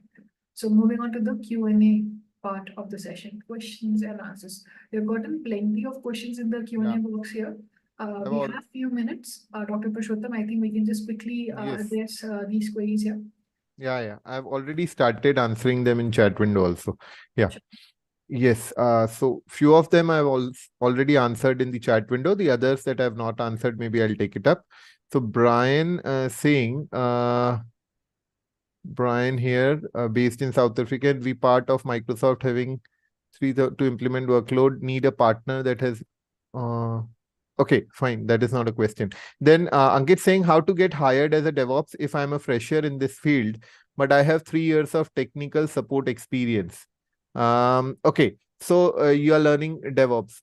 So moving on to the Q&A part of the session, questions and answers. We've gotten plenty of questions in the Q&A box here. We have a few minutes. Dr. Purshottam, I think we can just quickly address these queries here. Yeah. I've already started answering them in chat window also. Yeah. Sure. Yes. So few of them I've already answered in the chat window. The others that I've not answered, maybe I'll take it up. So Brian saying, Brian here, based in South Africa, and we part of Microsoft having to implement workload, need a partner that has. Okay, fine. That is not a question. Then Ankit saying how to get hired as a DevOps if I'm a fresher in this field, but I have 3 years of technical support experience. Okay, so you are learning DevOps.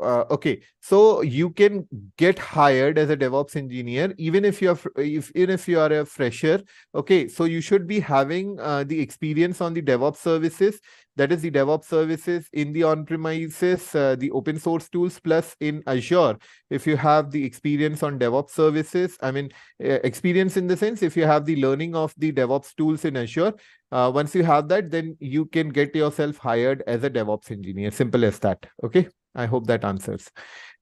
Okay, so you can get hired as a DevOps engineer even if you're even if you are a fresher. Okay, so you should be having the experience on the DevOps services. That is the DevOps services in the on-premises, the open source tools, plus in Azure. If you have the experience on DevOps services, I mean, experience in the sense, if you have the learning of the DevOps tools in Azure, once you have that, then you can get yourself hired as a DevOps engineer. Simple as that. Okay. I hope that answers.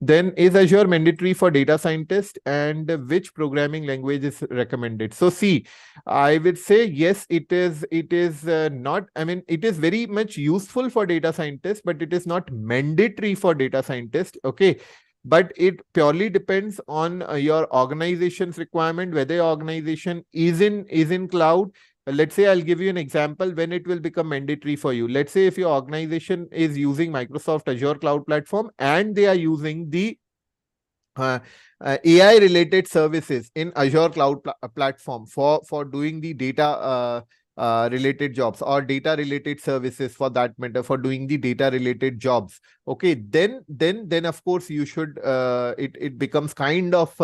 Then is Azure mandatory for data scientists, and which programming language is recommended? So see, I would say yes, it is not, I mean, it is very much useful for data scientists, but it is not mandatory for data scientists. Okay. But it purely depends on your organization's requirement, whether your organization is in cloud. Let's say I'll give you an example when it will become mandatory for you. Let's say if your organization is using Microsoft Azure Cloud Platform and they are using the AI related services in Azure Cloud Platform for doing the data related jobs, or data related services for that matter, for doing the data related jobs. Okay, then of course you should it becomes kind of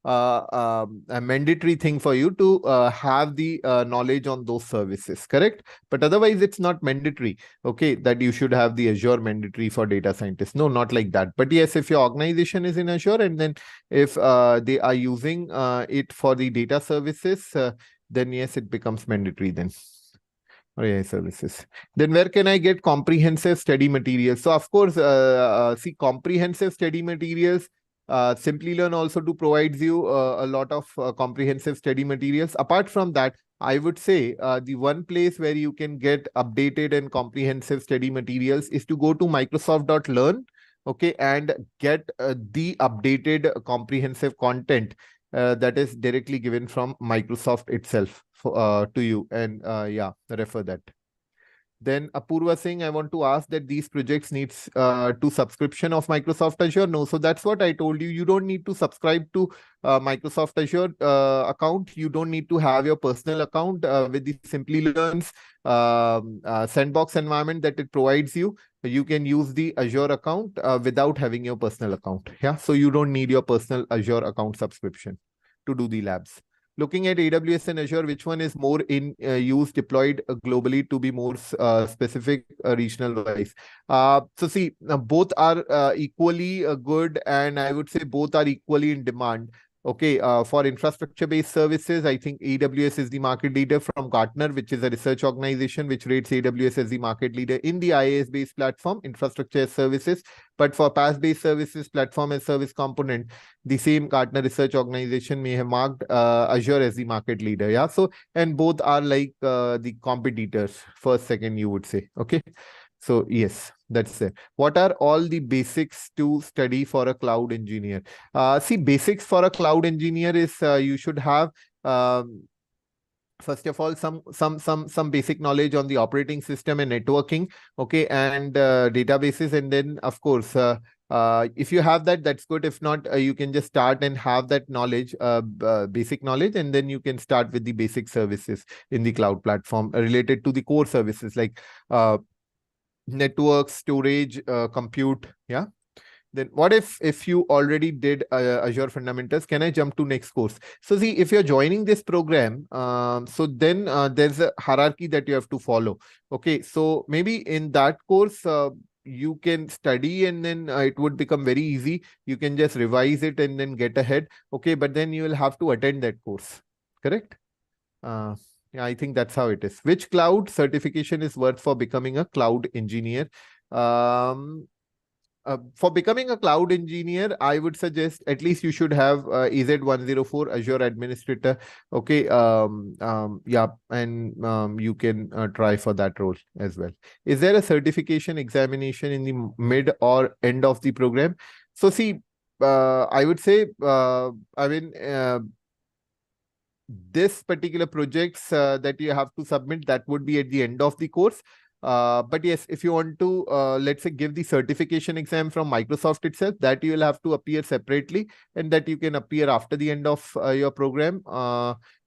a mandatory thing for you to have the knowledge on those services, correct? But otherwise it's not mandatory, okay, that you should have the Azure mandatory for data scientists. No, not like that. But yes, if your organization is in Azure, and then if they are using it for the data services, then yes, it becomes mandatory then. Or AI services. Then where can I get comprehensive study materials? So of course, see, comprehensive study materials, Simplilearn also provides you a lot of comprehensive study materials. Apart from that, I would say the one place where you can get updated and comprehensive study materials is to go to Microsoft.learn, okay, and get the updated comprehensive content that is directly given from Microsoft itself to you, and yeah, refer that. Then Apurva saying, I want to ask that these projects needs to subscription of Microsoft Azure. No, so that's what I told you. You don't need to subscribe to Microsoft Azure account. You don't need to have your personal account with the Simplilearn's sandbox environment that it provides you. You can use the Azure account without having your personal account. Yeah, so you don't need your personal Azure account subscription to do the labs. Looking at AWS and Azure, which one is more in use deployed globally, to be more specific, regional wise? So see, both are equally good, and I would say both are equally in demand. Okay, for infrastructure-based services, I think AWS is the market leader from Gartner, which is a research organization which rates AWS as the market leader in the IaaS-based platform, infrastructure as services. But for PaaS-based services, platform as service component, the same Gartner research organization may have marked Azure as the market leader. Yeah, so and both are like the competitors, first, second, you would say. Okay. So yes, that's it. What are all the basics to study for a cloud engineer? See, basics for a cloud engineer is you should have um, first of all some basic knowledge on the operating system and networking, okay, and databases, and then of course if you have that, that's good. If not, you can just start and have that knowledge, basic knowledge, and then you can start with the basic services in the cloud platform related to the core services like network, storage, compute. Yeah. Then what if you already did Azure Fundamentals? Can I jump to next course? So see, if you're joining this program, so then there's a hierarchy that you have to follow. Okay, so maybe in that course, you can study and then it would become very easy. You can just revise it and then get ahead. Okay, but then you will have to attend that course. Correct? Uh, yeah, I think that's how it is. Which cloud certification is worth for becoming a cloud engineer? Um, for becoming a cloud engineer, I would suggest at least you should have EZ104 Azure Administrator. Okay. Yeah, and you can try for that role as well. Is there a certification examination in the mid or end of the program? So see, I would say, I mean, this particular projects that you have to submit, that would be at the end of the course. But yes, if you want to, let's say, give the certification exam from Microsoft itself, that you will have to appear separately, and that you can appear after the end of your program.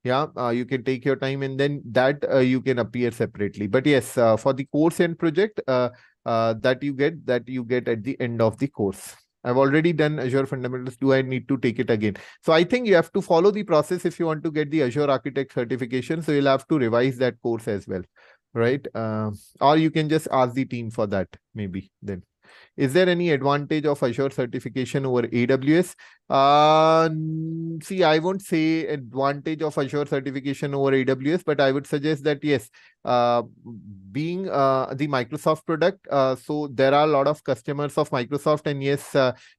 Yeah, you can take your time, and then that you can appear separately. But yes, for the course and project, that you get at the end of the course. I've already done Azure Fundamentals. Do I need to take it again? So I think you have to follow the process if you want to get the Azure Architect certification. So you'll have to revise that course as well, right? Or you can just ask the team for that, maybe then. Is there any advantage of Azure certification over AWS? See, I won't say advantage of Azure certification over AWS, but I would suggest that yes, being the Microsoft product, so there are a lot of customers of Microsoft, and yes,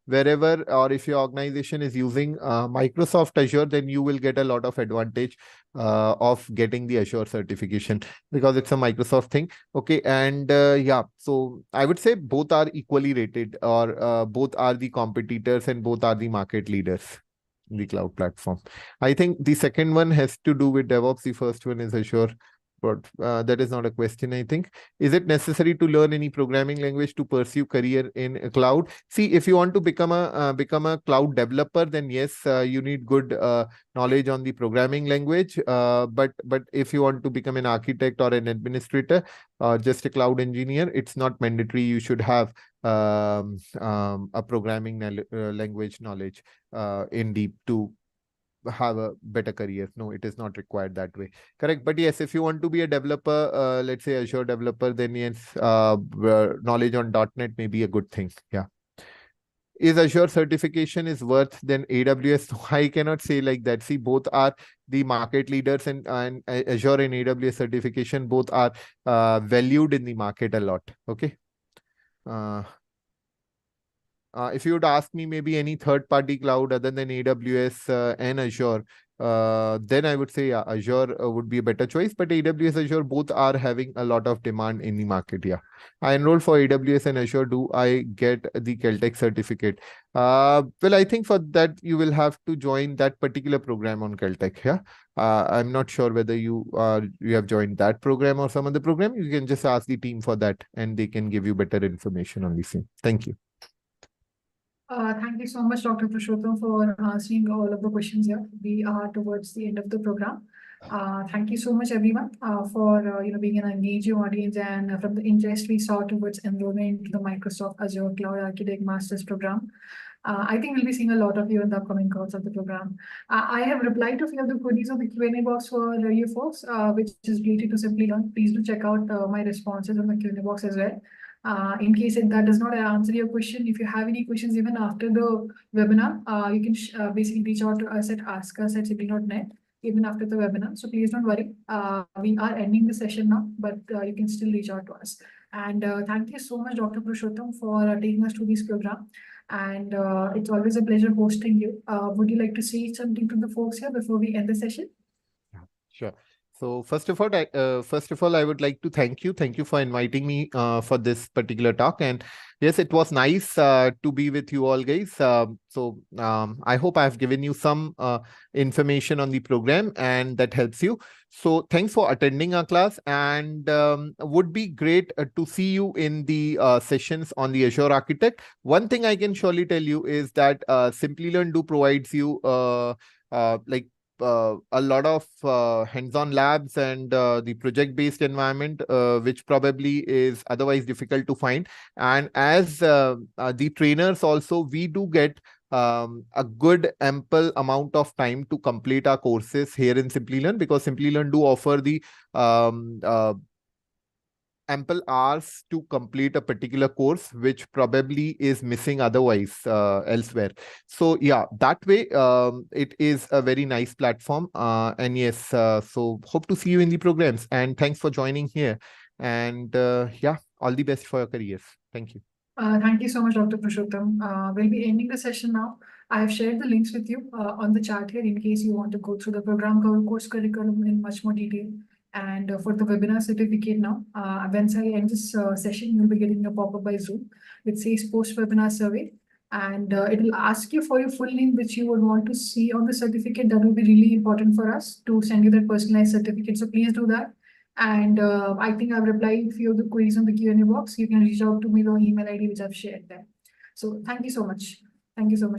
wherever or if your organization is using Microsoft Azure, then you will get a lot of advantage of getting the Azure certification because it's a Microsoft thing. Okay, and yeah, so I would say both are equally rated, or both are the competitors and both are the market leaders in the cloud platform. I think the second one has to do with DevOps. The first one is Azure, but that is not a question, I think. Is it necessary to learn any programming language to pursue career in a cloud? See, if you want to become a cloud developer, then yes, you need good knowledge on the programming language. But if you want to become an architect or an administrator, just a cloud engineer, it's not mandatory. You should have a programming language knowledge in deep to have a better career. No, it is not required that way. Correct. But yes, if you want to be a developer, let's say Azure developer, then yes, knowledge on .NET may be a good thing. Yeah. Is Azure certification is worth than AWS? I cannot say like that. See, both are the market leaders, and Azure and AWS certification both are valued in the market a lot. Okay. Uh, if you would ask me maybe any third-party cloud other than AWS and Azure, then I would say yeah, Azure would be a better choice. But AWS, Azure both are having a lot of demand in the market. Yeah, I enrolled for AWS and Azure. Do I get the Caltech certificate? Well, I think for that you will have to join that particular program on Caltech. Yeah, I'm not sure whether you have joined that program or some other program. You can just ask the team for that, and they can give you better information on the same. Thank you. Thank you so much, Dr. Purshottam, for answering all of the questions here. We are towards the end of the program. Thank you so much, everyone, for being an engaging audience, and from the interest we saw towards enrollment into the Microsoft Azure Cloud Architect Masters program. I think we'll be seeing a lot of you in the upcoming course of the program. I have replied to a few of the queries on the Q&A box for you folks, which is related to Simplilearn. Please do check out my responses on the Q&A box as well. In case that does not answer your question, if you have any questions even after the webinar, you can basically reach out to us at ask@simply.net even after the webinar. So please don't worry. We are ending the session now, but you can still reach out to us. And thank you so much, Dr. Purshottam, for taking us through this program. And it's always a pleasure hosting you. Would you like to say something to the folks here before we end the session? Sure. So first of all, I would like to thank you. Thank you for inviting me for this particular talk. And yes, it was nice to be with you all, guys. I hope I've given you some information on the program and that helps you. So thanks for attending our class, and would be great to see you in the sessions on the Azure Architect. One thing I can surely tell you is that Simplilearn do provides you like a lot of hands-on labs and the project-based environment, which probably is otherwise difficult to find. And as the trainers also, we do get a good ample amount of time to complete our courses here in Simplilearn, because Simplilearn do offer the um, uh, ample hours to complete a particular course, which probably is missing otherwise elsewhere. So yeah, that way it is a very nice platform. And yes, so hope to see you in the programs, and thanks for joining here. And yeah, all the best for your careers. Thank you. Thank you so much, Dr. Purushottam. We'll be ending the session now. I have shared the links with you on the chat here in case you want to go through the program course curriculum in much more detail. And for the webinar certificate now, once I end this session, you'll be getting a pop-up by Zoom which says post-webinar survey. And it will ask you for your full name, which you would want to see on the certificate. That will be really important for us to send you that personalized certificate. So please do that. And I think I've replied a few of the queries on the Q&A box. You can reach out to me on email ID, which I've shared there. So thank you so much. Thank you so much.